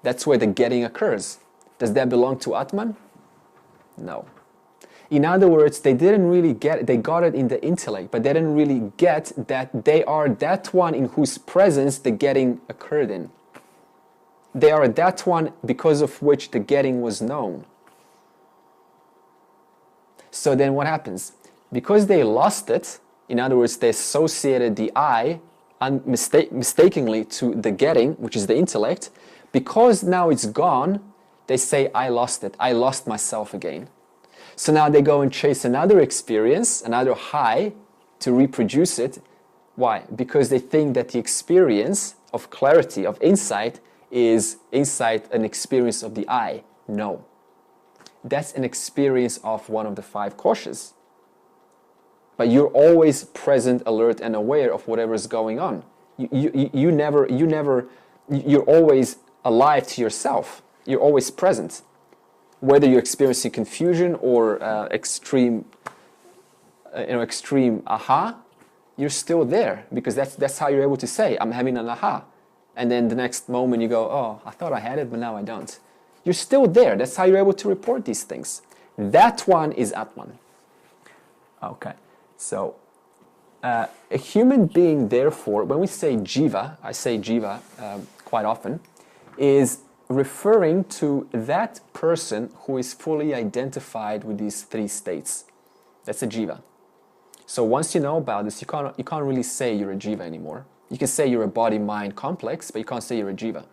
That's where the getting occurs. Does that belong to Atman? No. In other words, they didn't really get it. They got it in the intellect, but they didn't really get that they are that one in whose presence the getting occurred in. They are that one because of which the getting was known. So then what happens? Because they lost it, in other words, they associated the I mistakenly to the getting, which is the intellect. Because now it's gone, they say, I lost it. I lost myself again. So now they go and chase another experience, another high, to reproduce it. Why? Because they think that the experience of clarity, of insight, is insight, an experience of the I. No. That's an experience of one of the five koshas. But you're always present, alert, and aware of whatever is going on. You're always alive to yourself. You're always present. Whether you're experiencing confusion or extreme aha, you're still there because that's how you're able to say, I'm having an aha. And then the next moment you go, oh, I thought I had it, but now I don't. You're still there. That's how you're able to report these things. That one is Atman. Okay, so a human being, therefore, when we say jiva, I say jiva quite often, is referring to that person who is fully identified with these three states. That's a jiva. So once you know about this, you can't really say you're a jiva anymore. You can say you're a body-mind complex, but you can't say you're a jiva.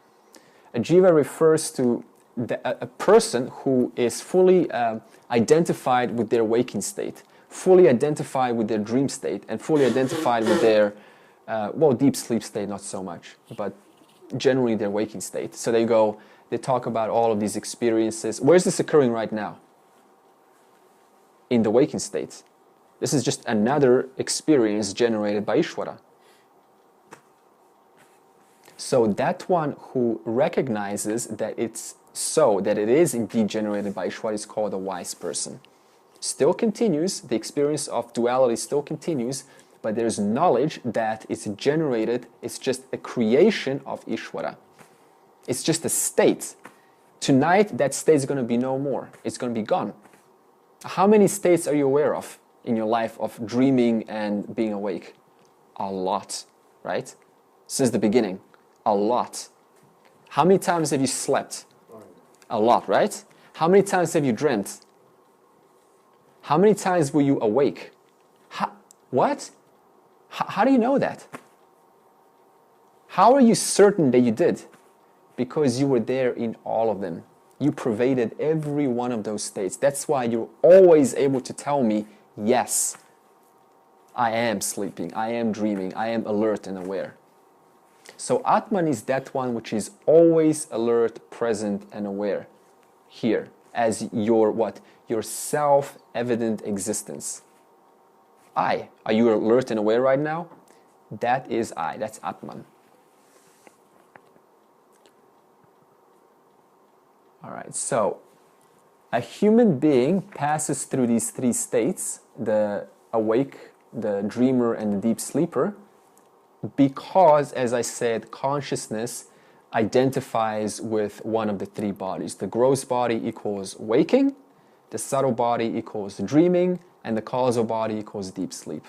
A jiva refers to a person who is fully identified with their waking state, fully identified with their dream state, and fully identified with their, deep sleep state, not so much, but generally their waking state. So they talk about all of these experiences. Where is this occurring right now? In the waking state. This is just another experience generated by Ishvara. So that one who recognizes that it's so, that it is indeed generated by Ishvara is called a wise person. Still continues, the experience of duality still continues, but there's knowledge that it's generated, it's just a creation of Ishvara. It's just a state. Tonight, that state is going to be no more. It's going to be gone. How many states are you aware of in your life of dreaming and being awake? A lot, right? Since the beginning. A lot. How many times have you slept? A lot, right? How many times have you dreamt? How many times were you awake? What? How do you know that? How are you certain that you did? Because you were there in all of them. You pervaded every one of those states. That's why you're always able to tell me, yes, I am sleeping, I am dreaming, I am alert and aware. So Atman is that one which is always alert, present, and aware here as your what? Your self-evident existence. I. Are you alert and aware right now? That is I. That's Atman. All right, so a human being passes through these three states, the awake, the dreamer and the deep sleeper, because, as I said, consciousness identifies with one of the three bodies. The gross body equals waking, the subtle body equals dreaming, and the causal body equals deep sleep.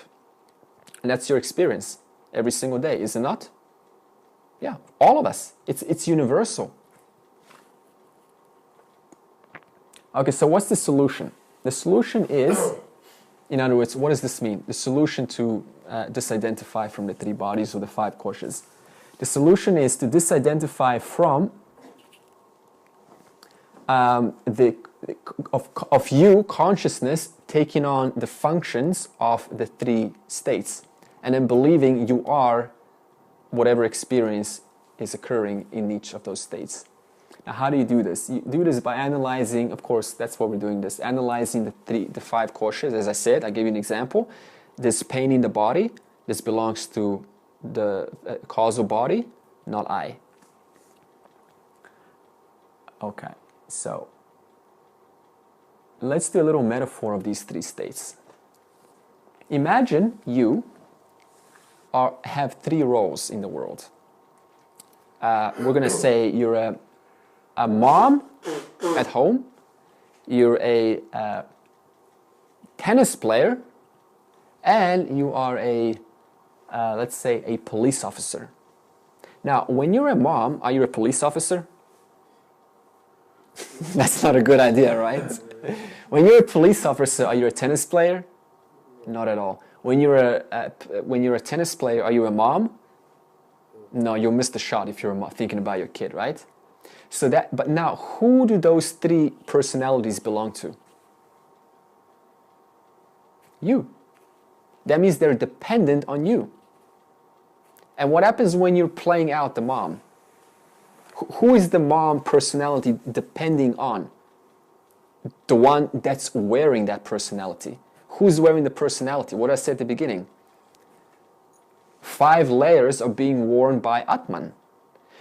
And that's your experience every single day, is it not? Yeah, all of us. It's universal. Okay, so what's the solution? The solution is, in other words, what does this mean? The solution to disidentify from the three bodies or the five koshas. The solution is to disidentify from of you, consciousness, taking on the functions of the three states, and then believing you are whatever experience is occurring in each of those states. Now, how do you do this? You do this by analyzing, of course, that's what we're doing this, analyzing the five koshas. As I said, I gave you an example. This pain in the body, this belongs to the causal body, not I. Okay, so let's do a little metaphor of these three states. Imagine you have three roles in the world. We're going to say you're a mom at home, you're a tennis player, and you are let's say, a police officer. Now, when you're a mom, are you a police officer? That's not a good idea, right? When you're a police officer, are you a tennis player? Not at all. When you're a tennis player, are you a mom? No, you'll miss the shot if you're thinking about your kid, right? But now, who do those three personalities belong to? You. That means they're dependent on you. And what happens when you're playing out the mom? Who is the mom personality depending on? The one that's wearing that personality. Who's wearing the personality? What I said at the beginning. 5 layers are being worn by Atman.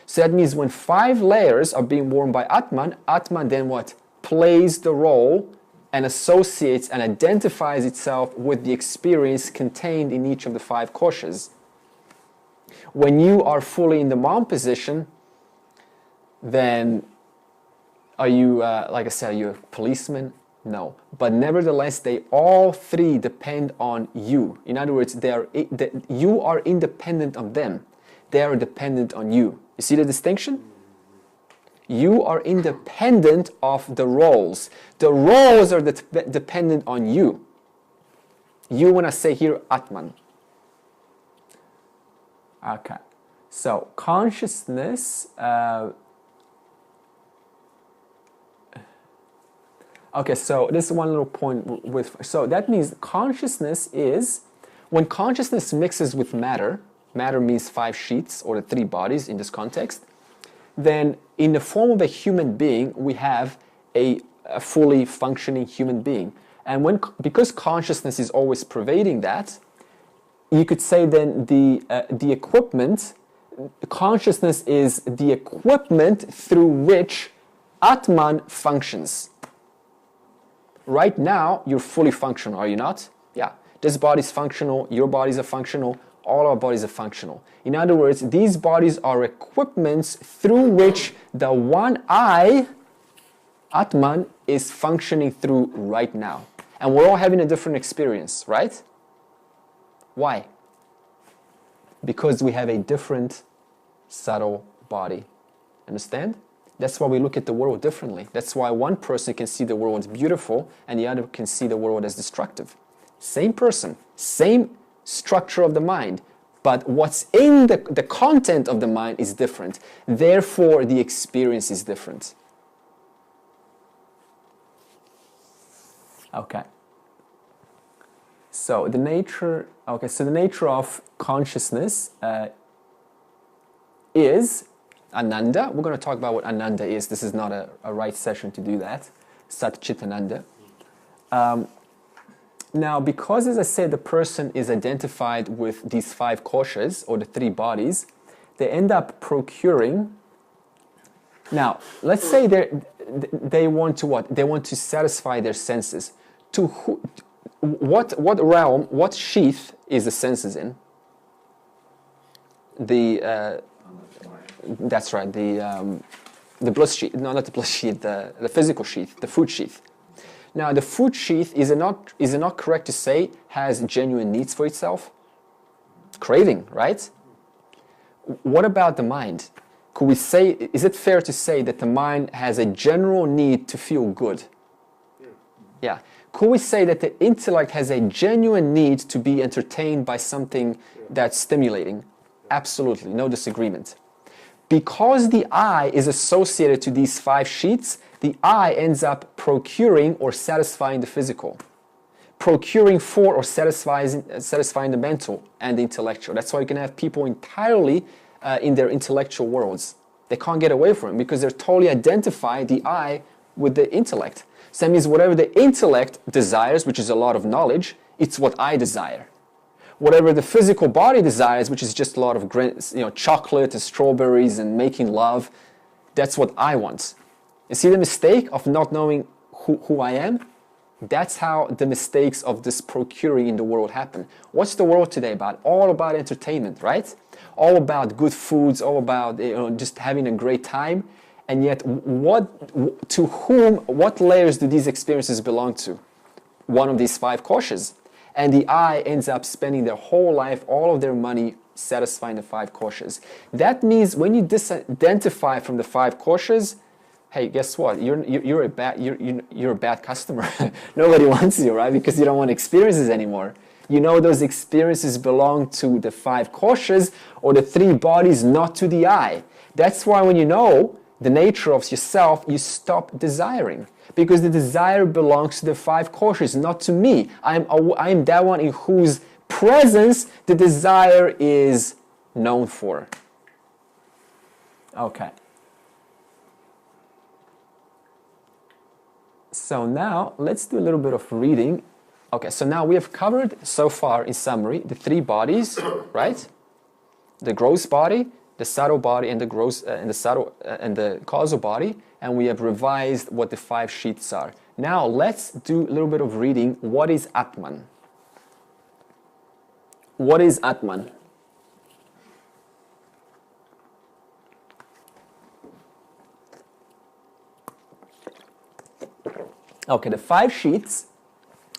So that means when 5 layers are being worn by Atman, Atman then what? Plays the role and associates and identifies itself with the experience contained in each of the 5 koshas. When you are fully in the mom position, then are you, like I said, are you a policeman? No. But nevertheless, they all three depend on you. In other words, you are independent of them. They are dependent on you. You see the distinction? You are independent of the roles. The roles are dependent on you. You, when I say here, Atman. Okay. So, consciousness... Okay, so this is one little point so that means consciousness is, when consciousness mixes with matter, matter means 5 sheets or the 3 bodies in this context, then in the form of a human being, we have a fully functioning human being. And because consciousness is always pervading that, you could say then the equipment, consciousness is the equipment through which Atman functions. Right now, you're fully functional, are you not? Yeah. This body's functional, your bodies are functional, all our bodies are functional. In other words, these bodies are equipments through which the one I, Atman, is functioning through right now. And we're all having a different experience, right? Why? Because we have a different subtle body. Understand? That's why we look at the world differently. That's why one person can see the world as beautiful and the other can see the world as destructive. Same person, same structure of the mind, but what's in the content of the mind is different. Therefore, the experience is different. Okay. So the nature of consciousness is Ananda. We're going to talk about what Ananda is. This is not a right session to do that. Sat Chit Ananda. Now, because, as I said, the person is identified with these 5 koshas, or the 3 bodies, they end up procuring. Now, let's say they want to what? They want to satisfy their senses. To what realm, what sheath is the senses in? That's right, the bliss sheath, no, not the bliss sheath, the physical sheath, the food sheath. Now, the food sheath, is it not correct to say, has genuine needs for itself? Craving, right? What about the mind? Could we say, is it fair to say that the mind has a general need to feel good? Yeah. Could we say that the intellect has a genuine need to be entertained by something that's stimulating? Absolutely, no disagreement. Because the I is associated to these 5 sheets, the I ends up procuring or satisfying the physical. Procuring for or satisfying the mental and the intellectual. That's why you can have people entirely in their intellectual worlds. They can't get away from it because they're totally identify the I with the intellect. So that means whatever the intellect desires, which is a lot of knowledge, it's what I desire. Whatever the physical body desires, which is just a lot of chocolate and strawberries and making love, that's what I want. You see the mistake of not knowing who I am? That's how the mistakes of this procuring in the world happen. What's the world today about? All about entertainment, right? All about good foods, all about just having a great time. And yet, what layers do these experiences belong to? One of these 5 koshas. And the I ends up spending their whole life, all of their money, satisfying the 5 koshas. That means when you disidentify from the 5 koshas, hey, guess what? You're a bad customer. Nobody wants you, right? Because you don't want experiences anymore. You know those experiences belong to the 5 koshas or the 3 bodies, not to the I. That's why when you know the nature of yourself, you stop desiring. Because the desire belongs to the 5 koshas, not to me. I am that one in whose presence the desire is known for. Okay. So now, let's do a little bit of reading. Okay, so now we have covered, so far in summary, the 3 bodies, right? The gross body, the subtle body, and the causal body, and we have revised what the 5 sheets are. Now, let's do a little bit of reading. What is Atman? What is Atman? Okay, the 5 sheets,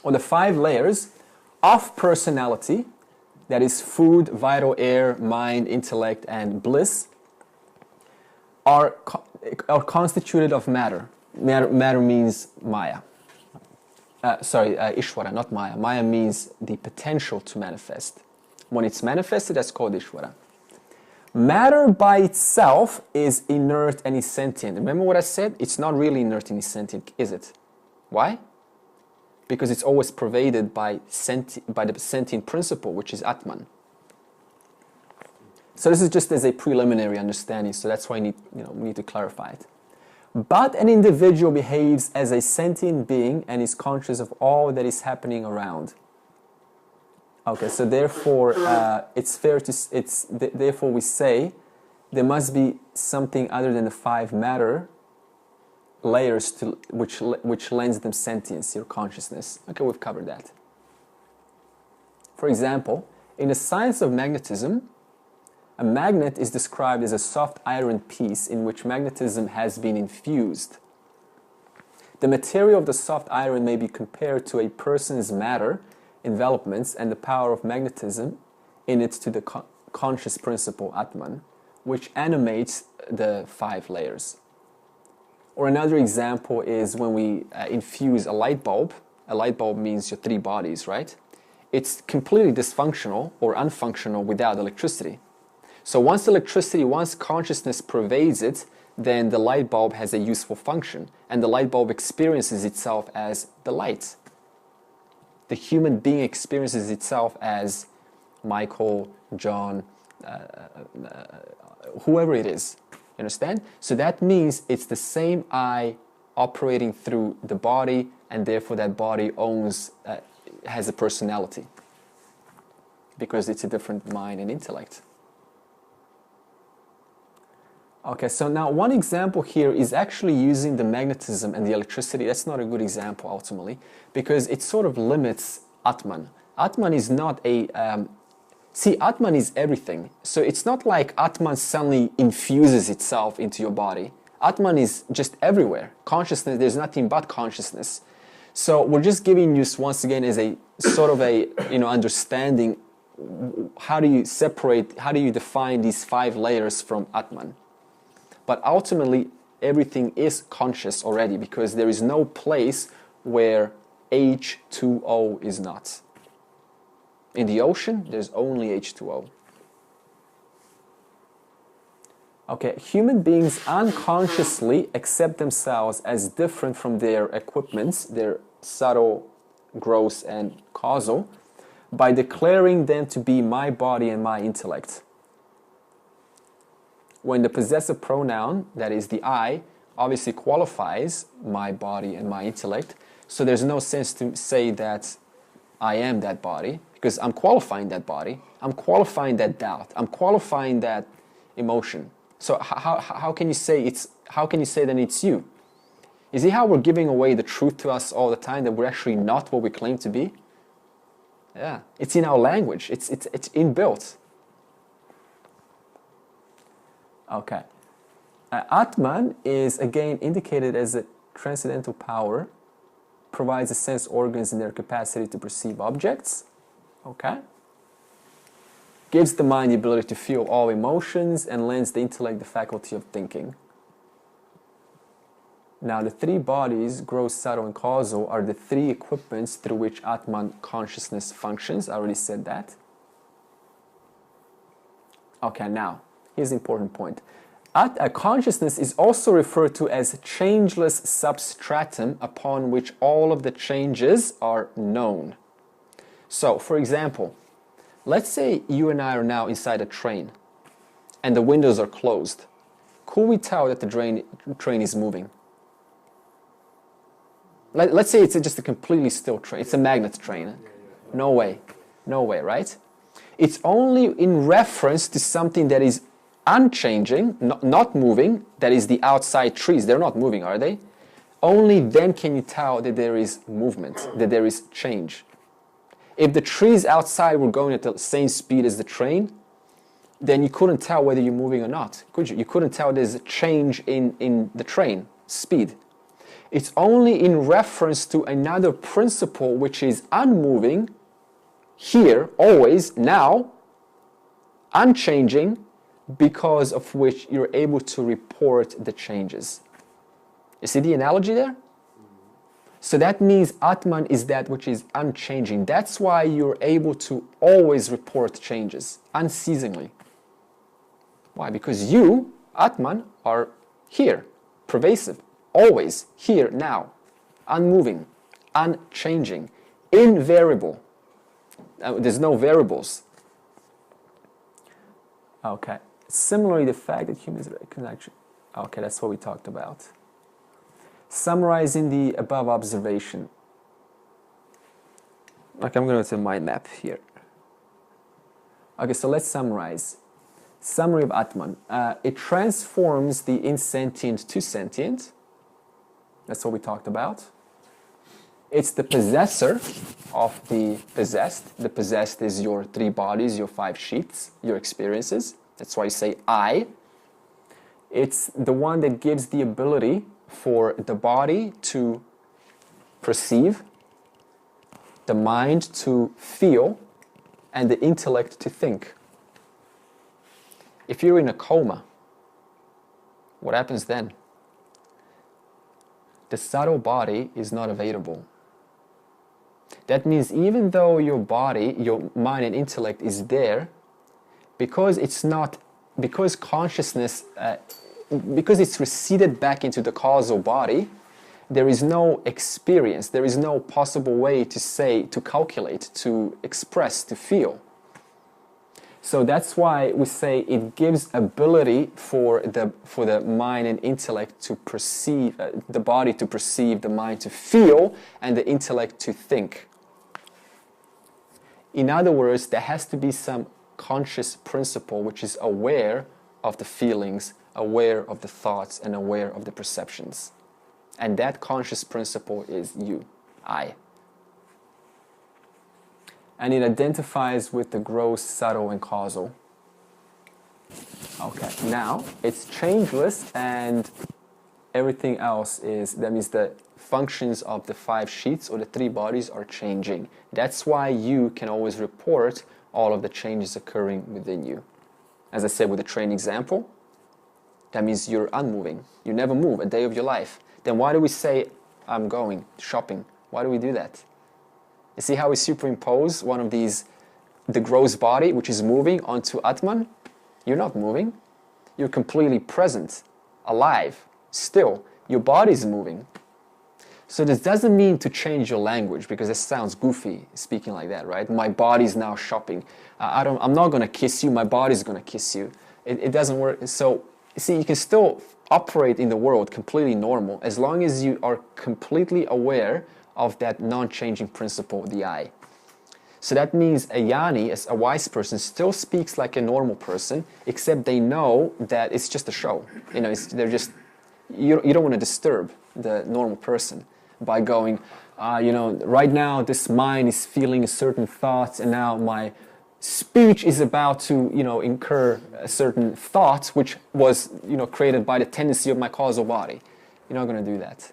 or the 5 layers of personality, that is food, vital air, mind, intellect, and bliss, are constituted of matter. Matter means Maya. Ishvara, not Maya. Maya means the potential to manifest. When it's manifested, that's called Ishvara. Matter by itself is inert and is sentient. Remember what I said? It's not really inert and is sentient, is it? Why? Because it's always pervaded by the sentient principle, which is Atman. So this is just as a preliminary understanding, so that's why we need to clarify it. But an individual behaves as a sentient being and is conscious of all that is happening around. Okay, so therefore, therefore we say there must be something other than the 5 matter layers to which lends them sentience, your consciousness. Okay, we've covered that. For example, in the science of magnetism, a magnet is described as a soft iron piece in which magnetism has been infused. The material of the soft iron may be compared to a person's matter, envelopments, and the power of magnetism in it to the conscious principle Atman, which animates the 5 layers. Or another example is when we infuse a light bulb. A light bulb means your 3 bodies, right? It's completely dysfunctional or unfunctional without electricity. So once consciousness pervades it, then the light bulb has a useful function, and the light bulb experiences itself as the light. The human being experiences itself as Michael, John, whoever it is. You understand? So that means it's the same I operating through the body, and therefore that body has a personality, because it's a different mind and intellect. Okay, so now one example here is actually using the magnetism and the electricity. That's not a good example ultimately, because it sort of limits Atman. Atman is not a... see, Atman is everything. So it's not like Atman suddenly infuses itself into your body. Atman is just everywhere. Consciousness, there's nothing but consciousness. So we're just giving you, once again, as a sort of a, understanding, how do you separate, how do you define these 5 layers from Atman? But ultimately, everything is conscious already, because there is no place where H2O is not. In the ocean, there's only H2O. Okay, human beings unconsciously accept themselves as different from their equipments, their subtle, gross, and causal, by declaring them to be my body and my intellect. When the possessive pronoun, that is the I, obviously qualifies my body and my intellect, so there's no sense to say that I am that body, because I'm qualifying that body, I'm qualifying that doubt, I'm qualifying that emotion. So how can you say then it's you? Is it how we're giving away the truth to us all the time, that we're actually not what we claim to be? Yeah, it's in our language. It's inbuilt. Okay. Atman is again indicated as a transcendental power, provides the sense organs in their capacity to perceive objects. Okay. Gives the mind the ability to feel all emotions, and lends the intellect the faculty of thinking. Now, the 3 bodies, gross, subtle, and causal, are the 3 equipments through which Atman consciousness functions. I already said that. Okay, now, here's the important point. Consciousness is also referred to as changeless substratum, upon which all of the changes are known. So, for example, let's say you and I are now inside a train, and the windows are closed. Could we tell that the train is moving? Let's say it's just a completely still train. It's a magnet train. No way. No way, right? It's only in reference to something that is unchanging, not moving, that is the outside trees. They're not moving, are they? Only then can you tell that there is movement, that there is change. If the trees outside were going at the same speed as the train, then you couldn't tell whether you're moving or not, could you? You couldn't tell there's a change in the train speed. It's only in reference to another principle which is unmoving, here, always, now, unchanging, because of which you're able to report the changes. You see the analogy there? So that means Atman is that which is unchanging. That's why you're able to always report changes, unceasingly. Why? Because you, Atman, are here, pervasive, always, here, now, unmoving, unchanging, invariable. There's no variables. Okay. Similarly, the fact that humans are connection. Okay, that's what we talked about. Summarizing the above observation. Okay, I'm going to my map here. Okay, so let's summarize. Summary of Atman. It transforms the insentient to sentient. That's what we talked about. It's the possessor of the possessed. The possessed is your 3 bodies, your 5 sheaths, your experiences. That's why you say I. It's the one that gives the ability for the body to perceive, the mind to feel, and the intellect to think. If you're in a coma, what happens then? The subtle body is not available. That means even though your body, your mind and intellect is there, because consciousness, because it's receded back into the causal body, there is no experience, there is no possible way to say, to calculate, to express, to feel. So that's why we say it gives ability for the mind and intellect to perceive, the body to perceive, the mind to feel, and the intellect to think. In other words, there has to be some conscious principle which is aware of the feelings, aware of the thoughts, and aware of the perceptions. And that conscious principle is you, I. and it identifies with the gross, subtle, and causal. Okay, now it's changeless, and everything else is, that means the functions of the 5 sheets or the 3 bodies are changing. That's why you can always report all of the changes occurring within you. As I said with the train example, that means you're unmoving. You never move a day of your life. Then why do we say, I'm going shopping? Why do we do that? You see how we superimpose one of these, the gross body, which is moving, onto Atman? You're not moving. You're completely present, alive, still. Your body is moving. So this doesn't mean to change your language, because it sounds goofy speaking like that, right? My body's now shopping. I'm not going to kiss you. My body's going to kiss you. It doesn't work. So see, you can still operate in the world completely normal as long as you are completely aware of that non-changing principle, the I. So that means a Jnani, as a wise person, still speaks like a normal person, except they know that it's just a show. You know, they're just, you don't want to disturb the normal person by going, you know, right now this mind is feeling certain thoughts, and now my speech is about to, you know, incur a certain thought which was, you know, created by the tendency of my causal body. You're not going to do that.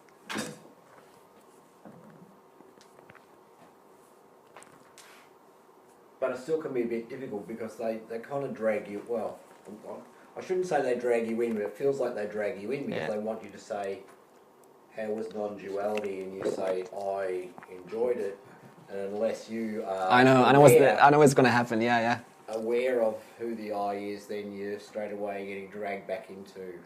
But it still can be a bit difficult because they kind of drag you, well, I shouldn't say they drag you in, but it feels like they drag you in because they want you to say, how was non-duality? And you say, I enjoyed it. And unless you are I know what's going to happen, aware of who the I is, then you're straight away getting dragged back into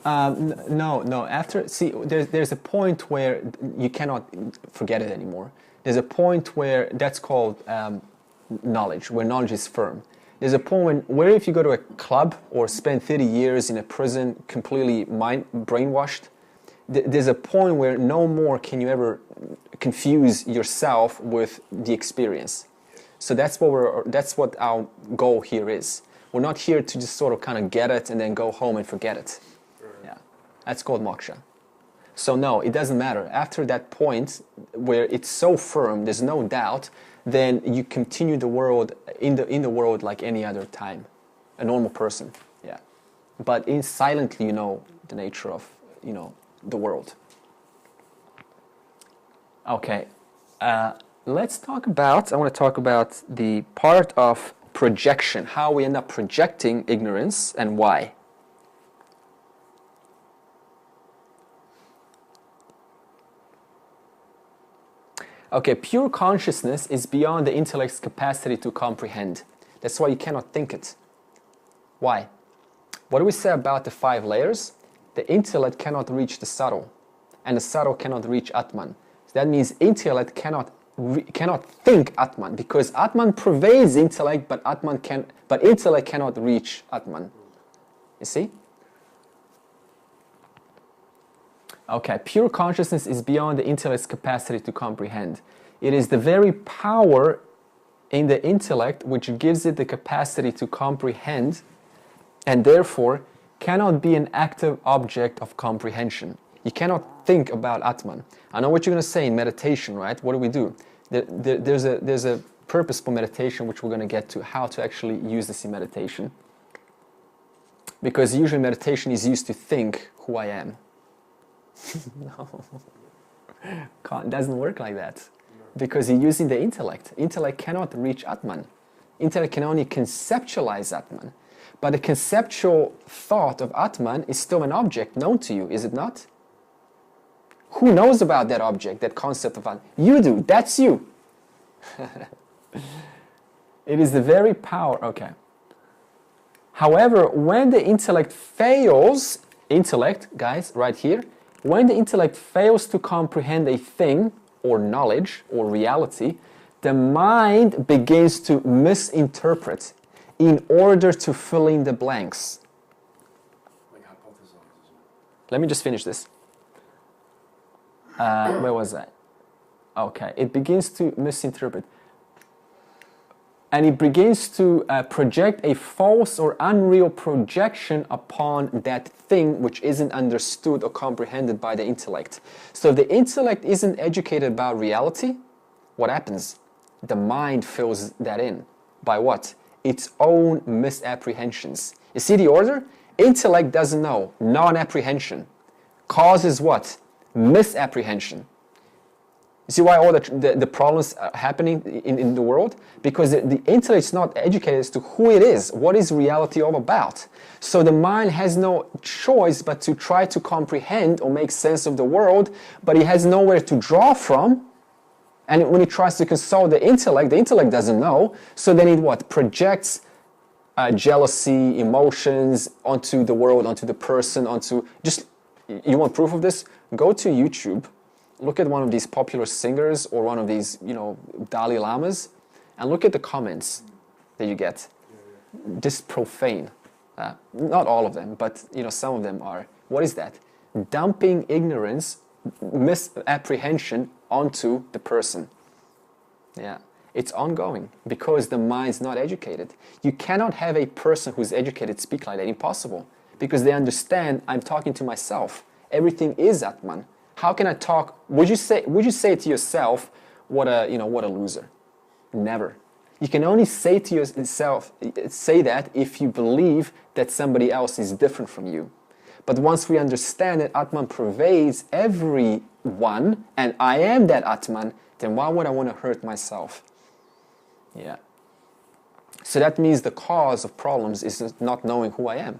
duality. No. After, see, there's a point where you cannot forget it anymore. There's a point where that's called knowledge, where knowledge is firm. There's a point where if you go to a club or spend 30 years in a prison completely brainwashed, there's a point where no more can you ever confuse yourself with the experience. So that's what our goal here is. We're not here to just sort of kind of get it and then go home and forget it. Yeah, that's called moksha. So no, it doesn't matter. After that point where it's so firm, there's no doubt, then you continue the world in the world like any other time, a normal person. Yeah, but silently you know the nature of, you know, the world. Okay, I want to talk about the part of projection, how we end up projecting ignorance and why. Okay, pure consciousness is beyond the intellect's capacity to comprehend. That's why you cannot think it. Why? What do we say about the 5 layers? The intellect cannot reach the subtle, and the subtle cannot reach Atman. So that means intellect cannot think Atman, because Atman pervades intellect, but intellect cannot reach Atman. You see? Okay, pure consciousness is beyond the intellect's capacity to comprehend. It is the very power in the intellect which gives it the capacity to comprehend, and therefore cannot be an active object of comprehension. You cannot think about Atman. I know what you're going to say in meditation, right? What do? There's a purpose for meditation, which we're going to get to, how to actually use this in meditation. Because usually meditation is used to think who I am. No, it doesn't work like that, because you're using the intellect. Intellect cannot reach Atman. Intellect can only conceptualize Atman, but the conceptual thought of Atman is still an object known to you, is it not? Who knows about that object, that concept of Atman? You do. That's you. It is the very power. Okay. However, when the intellect fails, guys, right here, when the intellect fails to comprehend a thing, or knowledge, or reality, the mind begins to misinterpret in order to fill in the blanks. Like hypothesize, isn't it? Let me just finish this. Where was I? Okay, it begins to misinterpret. And it begins to project a false or unreal projection upon that thing which isn't understood or comprehended by the intellect. So if the intellect isn't educated about reality, what happens? The mind fills that in. By what? Its own misapprehensions. You see the order? Intellect doesn't know. Non-apprehension. Causes what? Misapprehension. You see why all the problems are happening in the world? Because the intellect is not educated as to who it is. What is reality all about? So the mind has no choice but to try to comprehend or make sense of the world, but it has nowhere to draw from. And when it tries to consult the intellect doesn't know. So then it what? Projects jealousy, emotions onto the world, onto the person, onto... Just, you want proof of this? Go to YouTube. Look at one of these popular singers or one of these, Dalai Lamas, and look at the comments that you get. Just profane. Not all of them, but some of them are. What is that? Dumping ignorance, misapprehension onto the person. Yeah, it's ongoing because the mind's not educated. You cannot have a person who's educated speak like that. Impossible, because they understand I'm talking to myself. Everything is Atman. How can I talk? Would you say to yourself, what a loser? Never. You can only say to yourself, say that if you believe that somebody else is different from you. But once we understand that Atman pervades everyone, and I am that Atman, then why would I want to hurt myself? Yeah. So that means the cause of problems is not knowing who I am.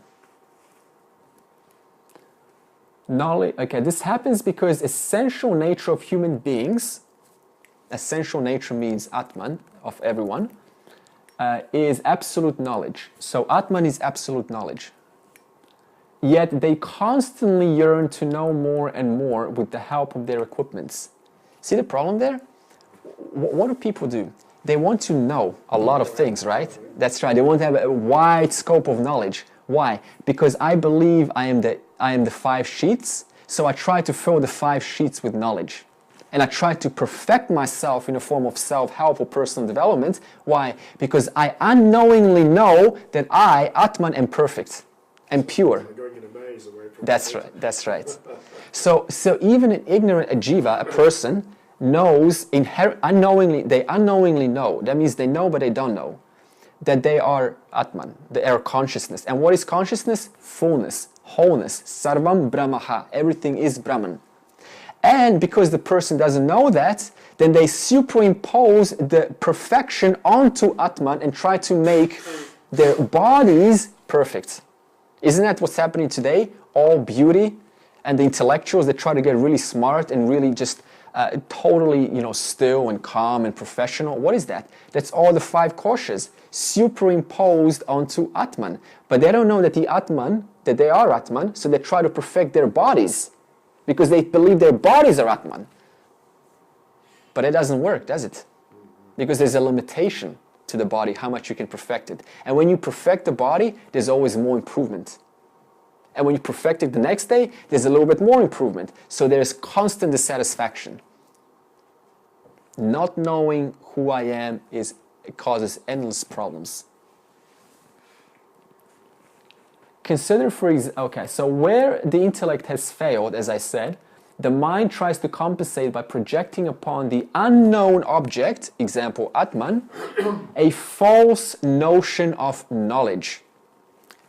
Knowledge, okay, this happens because essential nature of human beings, essential nature means Atman, of everyone, is absolute knowledge. So Atman is absolute knowledge. Yet they constantly yearn to know more and more with the help of their equipments. See the problem there? What do people do? They want to know a lot of things, right? That's right. They want to have a wide scope of knowledge. Why? Because I believe I am the 5 sheets, so I try to fill the 5 sheets with knowledge. And I try to perfect myself in a form of self-help or personal development. Why? Because I unknowingly know that I, Atman, am perfect and pure. That's right, that's right. So even an ignorant jiva, a person, knows, unknowingly, they unknowingly know, that means they know but they don't know, that they are Atman, they are consciousness. And what is consciousness? Fullness, wholeness, sarvam brahmaha, everything is Brahman. And because the person doesn't know that, then they superimpose the perfection onto Atman and try to make their bodies perfect. Isn't that what's happening today? All beauty, and the intellectuals that try to get really smart and really just totally, still and calm and professional. What is that? That's all the 5 koshas superimposed onto Atman. But they don't know that that they are Atman, so they try to perfect their bodies because they believe their bodies are Atman. But it doesn't work, does it? Because there's a limitation to the body, how much you can perfect it. And when you perfect the body, there's always more improvement. And when you perfect it the next day, there's a little bit more improvement. So there's constant dissatisfaction. Not knowing who I am it causes endless problems. Consider so where the intellect has failed, as I said, the mind tries to compensate by projecting upon the unknown object, example Atman, a false notion of knowledge.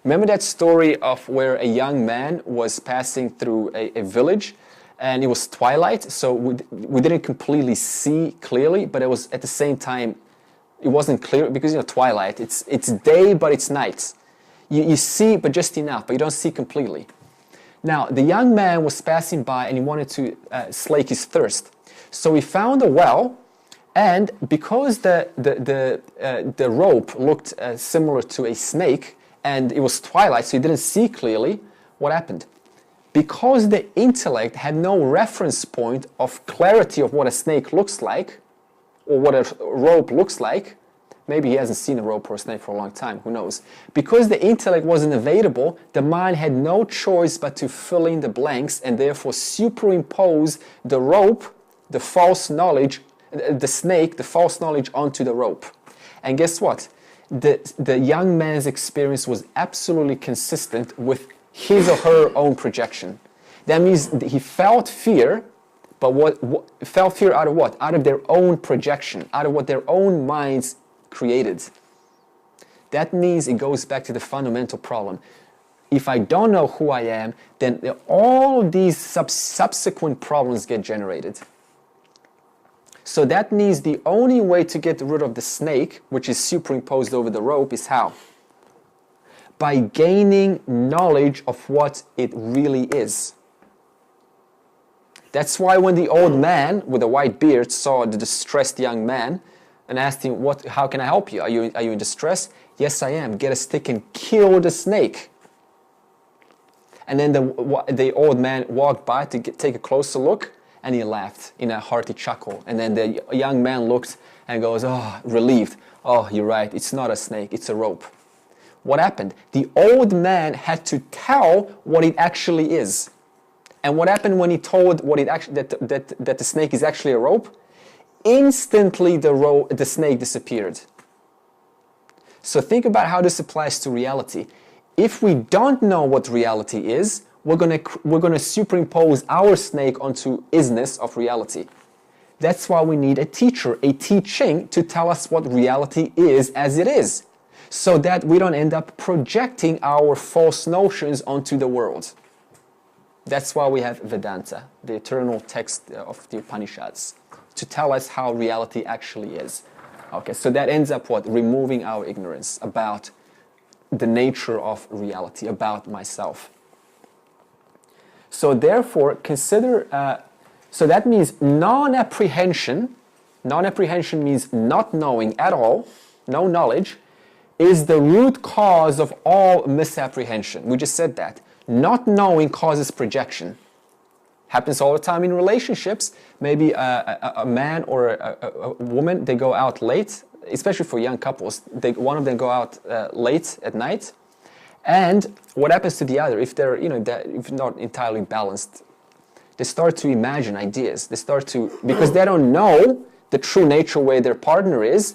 Remember that story of where a young man was passing through a village and it was twilight, so we didn't completely see clearly, but it was at the same time, it wasn't clear because twilight, it's day but it's night. You see but just enough, but you don't see completely. Now, the young man was passing by and he wanted to slake his thirst. So he found a well, and because the rope looked similar to a snake, and it was twilight, so he didn't see clearly, what happened? Because the intellect had no reference point of clarity of what a snake looks like, or what a rope looks like, maybe he hasn't seen a rope or a snake for a long time, who knows? Because the intellect wasn't available, the mind had no choice but to fill in the blanks and therefore superimpose the rope, the false knowledge, the snake, the false knowledge onto the rope. And guess what? The young man's experience was absolutely consistent with his or her own projection. That means he felt fear, But what felt fear out of what? Out of their own projection, out of what their own minds created. That means it goes back to the fundamental problem. If I don't know who I am, then all of these subsequent problems get generated. So that means the only way to get rid of the snake, which is superimposed over the rope, is how? By gaining knowledge of what it really is. That's why when the old man with a white beard saw the distressed young man and asked him, how can I help you? Are you in distress? Yes, I am. Get a stick and kill the snake. And then the old man walked by to take a closer look, and he laughed in a hearty chuckle. And then the young man looked and goes, oh, relieved. Oh, you're right. It's not a snake. It's a rope. What happened? The old man had to tell what it actually is. And what happened when he told what it actually that the snake is actually a rope? Instantly the snake disappeared. So think about how this applies to reality. If we don't know what reality is, we're gonna superimpose our snake onto isness of reality. That's why we need a teacher, a teaching to tell us what reality is as it is, so that we don't end up projecting our false notions onto the world. That's why we have Vedanta, the eternal text of the Upanishads, to tell us how reality actually is. Okay, so that ends up what? Removing our ignorance about the nature of reality, about myself. So therefore, consider, so that means non-apprehension. Non-apprehension means not knowing at all, no knowledge, is the root cause of all misapprehension. We just said that. Not knowing causes projection. Happens all the time in relationships. Maybe a man or a woman, they go out late, especially for young couples. One of them go out late at night, and what happens to the other? If they're, if not entirely balanced, they start to imagine ideas. They start to, because they don't know the true nature where their partner is.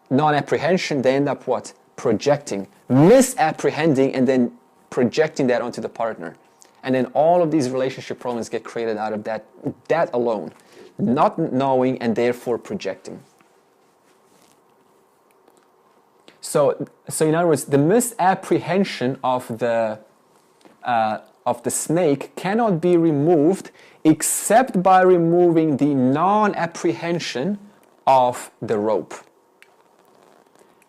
Non-apprehension, they end up what? Projecting, misapprehending, and then projecting that onto the partner. And then all of these relationship problems get created out of that alone. Not knowing and therefore projecting. So in other words, the misapprehension of the snake cannot be removed except by removing the non-apprehension of the rope.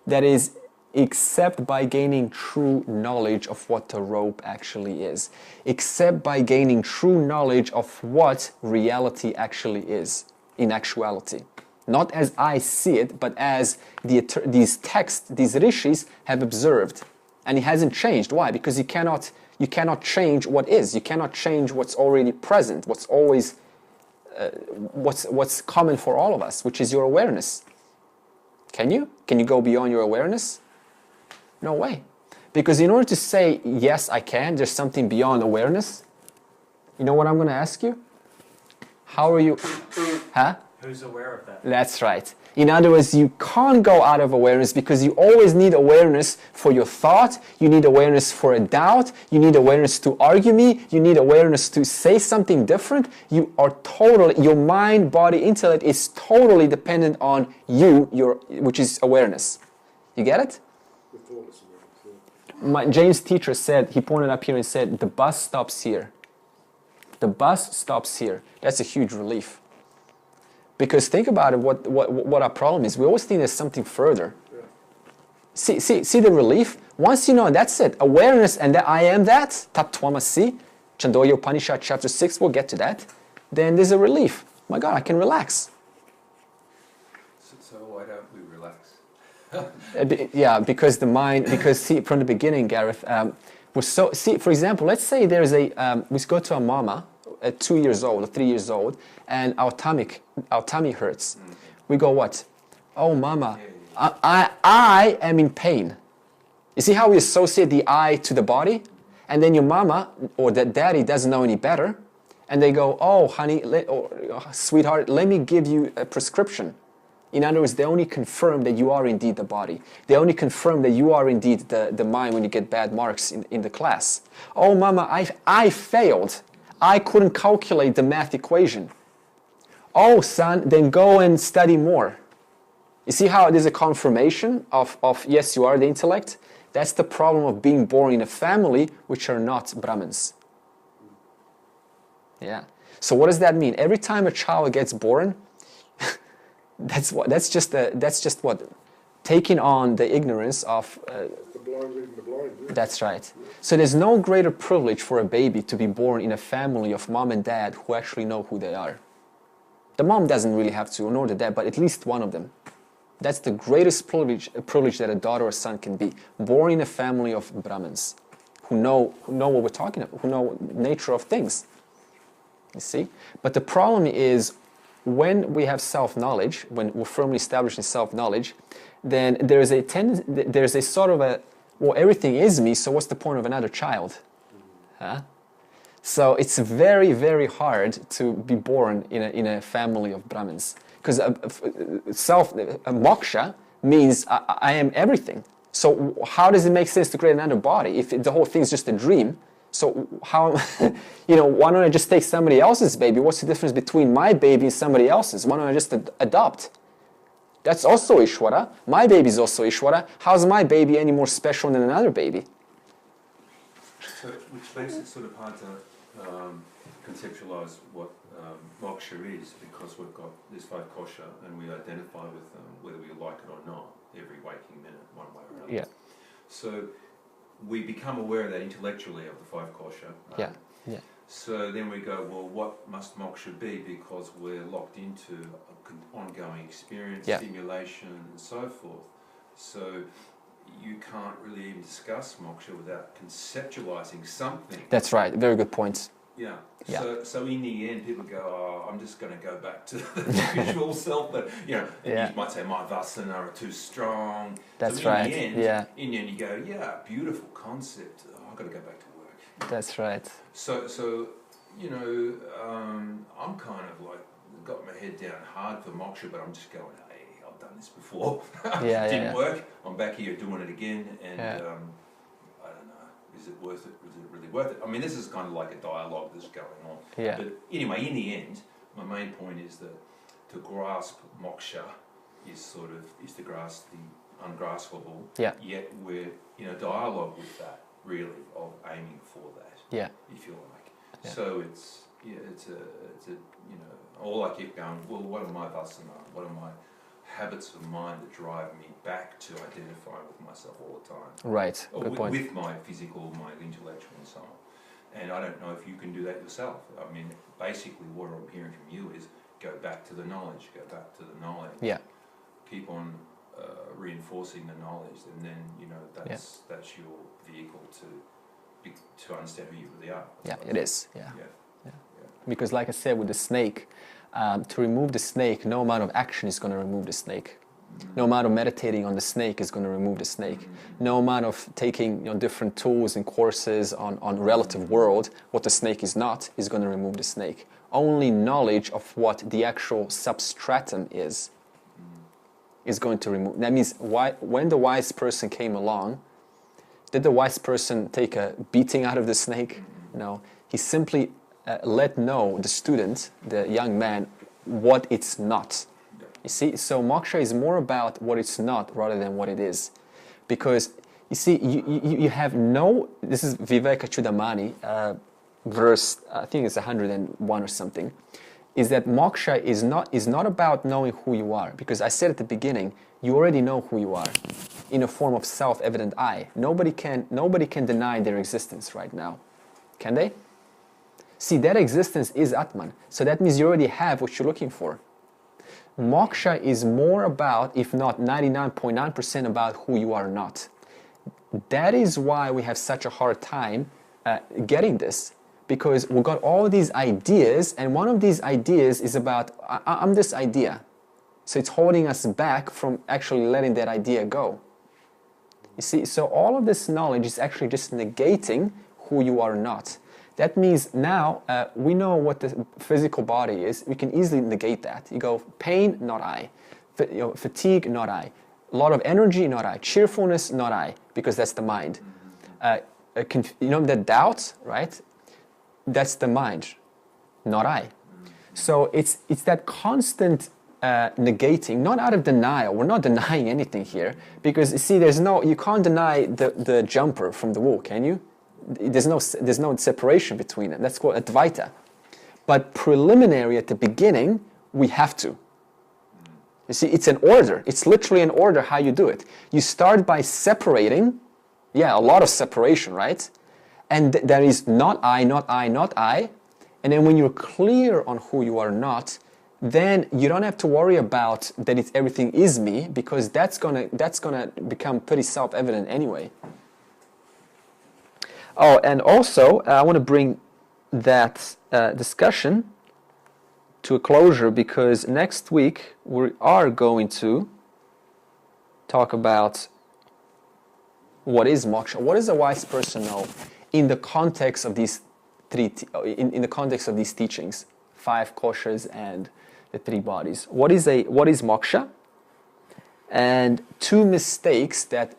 That is, except by gaining true knowledge of what the rope actually is. Except by gaining true knowledge of what reality actually is, in actuality. Not as I see it, but as these texts, these Rishis have observed. And it hasn't changed. Why? Because you cannot change what is. You cannot change what's already present, what's always, what's common for all of us, which is your awareness. Can you? Can you go beyond your awareness? No way. Because in order to say, yes, I can, there's something beyond awareness, you know what I'm going to ask you? How are you? Huh? Who's aware of that? That's right. In other words, you can't go out of awareness because you always need awareness for your thought, you need awareness for a doubt, you need awareness to argue me, you need awareness to say something different. You are totally, your mind, body, intellect is totally dependent on you, which is awareness. You get it? James' teacher said, he pointed up here and said, the bus stops here. The bus stops here. That's a huge relief. Because think about it, what our problem is. We always think there's something further. Yeah. See the relief? Once you know, that's it. Awareness and that I am that, Tat Twamasi, Chandogya Upanishad chapter 6, we'll get to that. Then there's a relief. My God, I can relax. So why don't we relax? Yeah, because the mind, see, from the beginning, Gareth, for example, let's say there's we go to a mama at 2 years old or 3 years old, and our tummy hurts. We go, what? Oh, mama, I am in pain. You see how we associate the I to the body? And then your mama or that daddy doesn't know any better, and they go, oh, honey, sweetheart, let me give you a prescription. In other words, they only confirm that you are indeed the body. They only confirm that you are indeed the mind when you get bad marks in the class. Oh, mama, I failed. I couldn't calculate the math equation. oh, son, then go and study more. You see how there's a confirmation of yes, you are the intellect? That's the problem of being born in a family which are not Brahmins. Yeah. So what does that mean? Every time a child gets born, that's just what? Taking on the ignorance of... The blind leading the blind. Yeah. That's right. So there's no greater privilege for a baby to be born in a family of mom and dad who actually know who they are. The mom doesn't really have to, nor the dad, but at least one of them. That's the greatest privilege that a daughter or son can be. Born in a family of Brahmins who know what we're talking about, who know nature of things. You see? But the problem is when we have self-knowledge, when we're firmly established in self-knowledge, then there's a sort of a, well, everything is me, so what's the point of another child? Huh? So it's very, very hard to be born in a family of Brahmins. Because moksha means I am everything. So how does it make sense to create another body if the whole thing is just a dream? So how, why don't I just take somebody else's baby? What's the difference between my baby and somebody else's? Why don't I just adopt? That's also Ishwara. My baby is also Ishwara. How's my baby any more special than another baby? So, which makes it sort of hard to conceptualize what moksha is, because we've got this five kosha and we identify with them whether we like it or not every waking minute, one way or another. Yeah. So we become aware of that intellectually of the five kosha. Yeah. Yeah. So then we go, well, what must moksha be? Because we're locked into an ongoing experience, stimulation, and so forth. So you can't really even discuss moksha without conceptualizing something. That's right. Very good point. Yeah. Yeah. So in the end, people go, oh, I'm just going to go back to the visual self. But you might say my vasana are too strong. That's so right. In the end, you go, yeah, beautiful concept. Oh, I've got to go back to work. That's right. So I'm kind of like got my head down hard for moksha, but I'm just going, hey, I've done this before. Didn't work. I'm back here doing it again, and I don't know. Is it worth it? Is it really worth it? I mean, this is kind of like a dialogue that's going on. Yeah. But anyway, in the end, my main point is that to grasp moksha is to grasp the ungraspable. Yeah. Yet we're in a dialogue with that, really, of aiming for that. Yeah. If you like. Yeah. So it's all I keep going, well, what are my vasana? What are my habits of mind that drive me back to identify with myself all the time? Right, good point. With my physical, my intellectual and so on. And I don't know if you can do that yourself. I mean, basically what I'm hearing from you is go back to the knowledge, Yeah. Keep on reinforcing the knowledge, and then, that's your vehicle to understand who you really are. Yeah, it is. Yeah. Because like I said with the snake, to remove the snake, no amount of action is going to remove the snake. No amount of meditating on the snake is going to remove the snake. No amount of taking different tools and courses on relative world, what the snake is not, is going to remove the snake. Only knowledge of what the actual substratum is going to remove. That means when the wise person came along, did the wise person take a beating out of the snake? No. He simply let know the student, the young man, what it's not. You see, so moksha is more about what it's not rather than what it is. Because, you see, you have no... This is Viveka Chudamani, verse, I think it's 101 or something, is that moksha is not about knowing who you are. Because I said at the beginning, you already know who you are in a form of self-evident I. Nobody can deny their existence right now. Can they? See, that existence is Atman. So that means you already have what you're looking for. Moksha is more about, if not 99.9% about who you are not. That is why we have such a hard time getting this. Because we've got all these ideas, and one of these ideas is about, I'm this idea. So it's holding us back from actually letting that idea go. You see, so all of this knowledge is actually just negating who you are not. That means now we know what the physical body is. We can easily negate that. You go, pain, not I. Fatigue, not I. A lot of energy, not I. Cheerfulness, not I, because that's the mind. The doubt, right? That's the mind, not I. So it's that constant negating, not out of denial. We're not denying anything here, because you see, you can't deny the jumper from the wall, can you? There's no separation between them. That's called Advaita. But preliminary at the beginning, we have to. You see, it's an order. It's literally an order how you do it. You start by separating, a lot of separation, right? And there is not I, not I, not I. And then when you're clear on who you are not, then you don't have to worry about that everything is me, because that's gonna become pretty self-evident anyway. Oh, and also I want to bring that discussion to a closure, because next week we are going to talk about what is moksha. What does a wise person know in the context of these in the context of these teachings, 5 koshas and the 3 bodies? What is moksha? And 2 mistakes that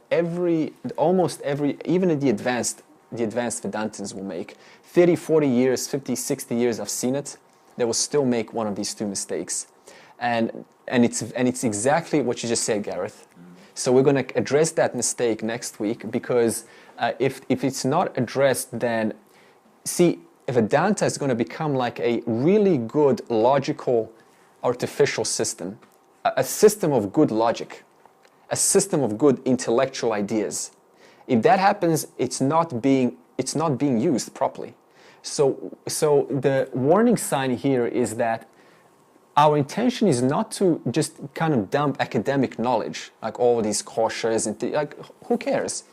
almost every, even the advanced Vedantins will make. 30, 40 years, 50, 60 years, I've seen it. They will still make one of these 2 mistakes, and it's exactly what you just said, Gareth. So we're going to address that mistake next week, because if it's not addressed, then see, Vedanta is going to become like a really good logical artificial system, a system of good logic, a system of good intellectual ideas. If that happens, it's not being used properly. So the warning sign here is that our intention is not to just kind of dump academic knowledge, like all these koshas and like, who cares?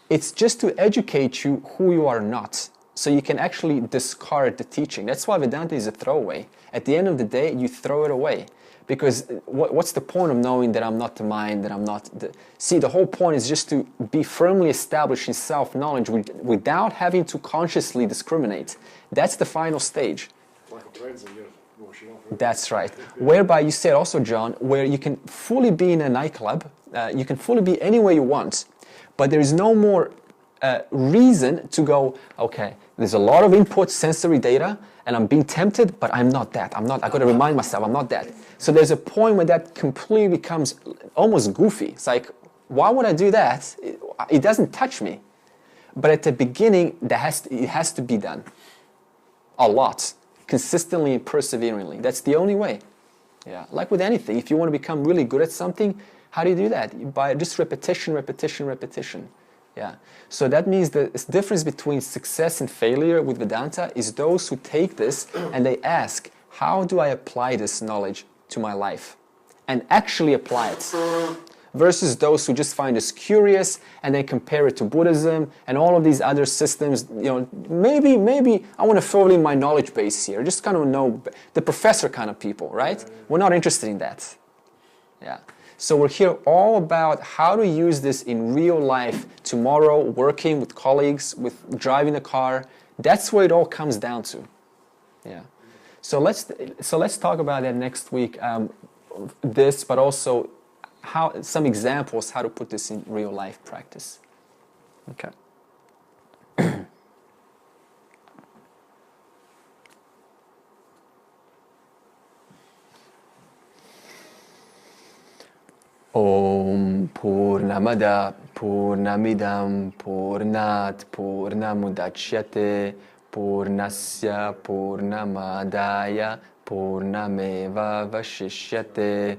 It's just to educate you who you are not, so you can actually discard the teaching. That's why Vedanta is a throwaway. At the end of the day, you throw it away. Because what's the point of knowing that I'm not the mind, that I'm not the... See, the whole point is just to be firmly established in self-knowledge without having to consciously discriminate. That's the final stage. Like a cleansing, washing off. That's right. Whereby you said also, John, where you can fully be in a nightclub, you can fully be anywhere you want, but there is no more reason to go, okay, there's a lot of input sensory data, and I'm being tempted, but I'm not that. I've got to remind myself, I'm not that. So there's a point where that completely becomes almost goofy. It's like, why would I do that? It doesn't touch me. But at the beginning, it has to be done. A lot. Consistently and perseveringly. That's the only way. Yeah. Like with anything, if you want to become really good at something, how do you do that? By just repetition, repetition, repetition. Yeah. So that means the difference between success and failure with Vedanta is those who take this and they ask, how do I apply this knowledge to my life? And actually apply it. Versus those who just find this curious and then compare it to Buddhism and all of these other systems. Maybe I want to fill in my knowledge base here. Just kind of know the professor kind of people, right? We're not interested in that. Yeah. So we're here all about how to use this in real life tomorrow, working with colleagues, with driving a car. That's where it all comes down to. Yeah. So let's talk about that next week. This, but also some examples how to put this in real life practice. Okay. Om Purnamada Purnamidam Purnat Purnamudachyate Purnasya Purnamadaya Purnameva Vashishyate.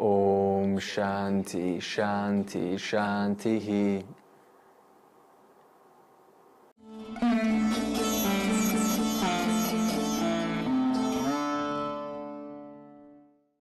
Om Shanti Shanti Shanti.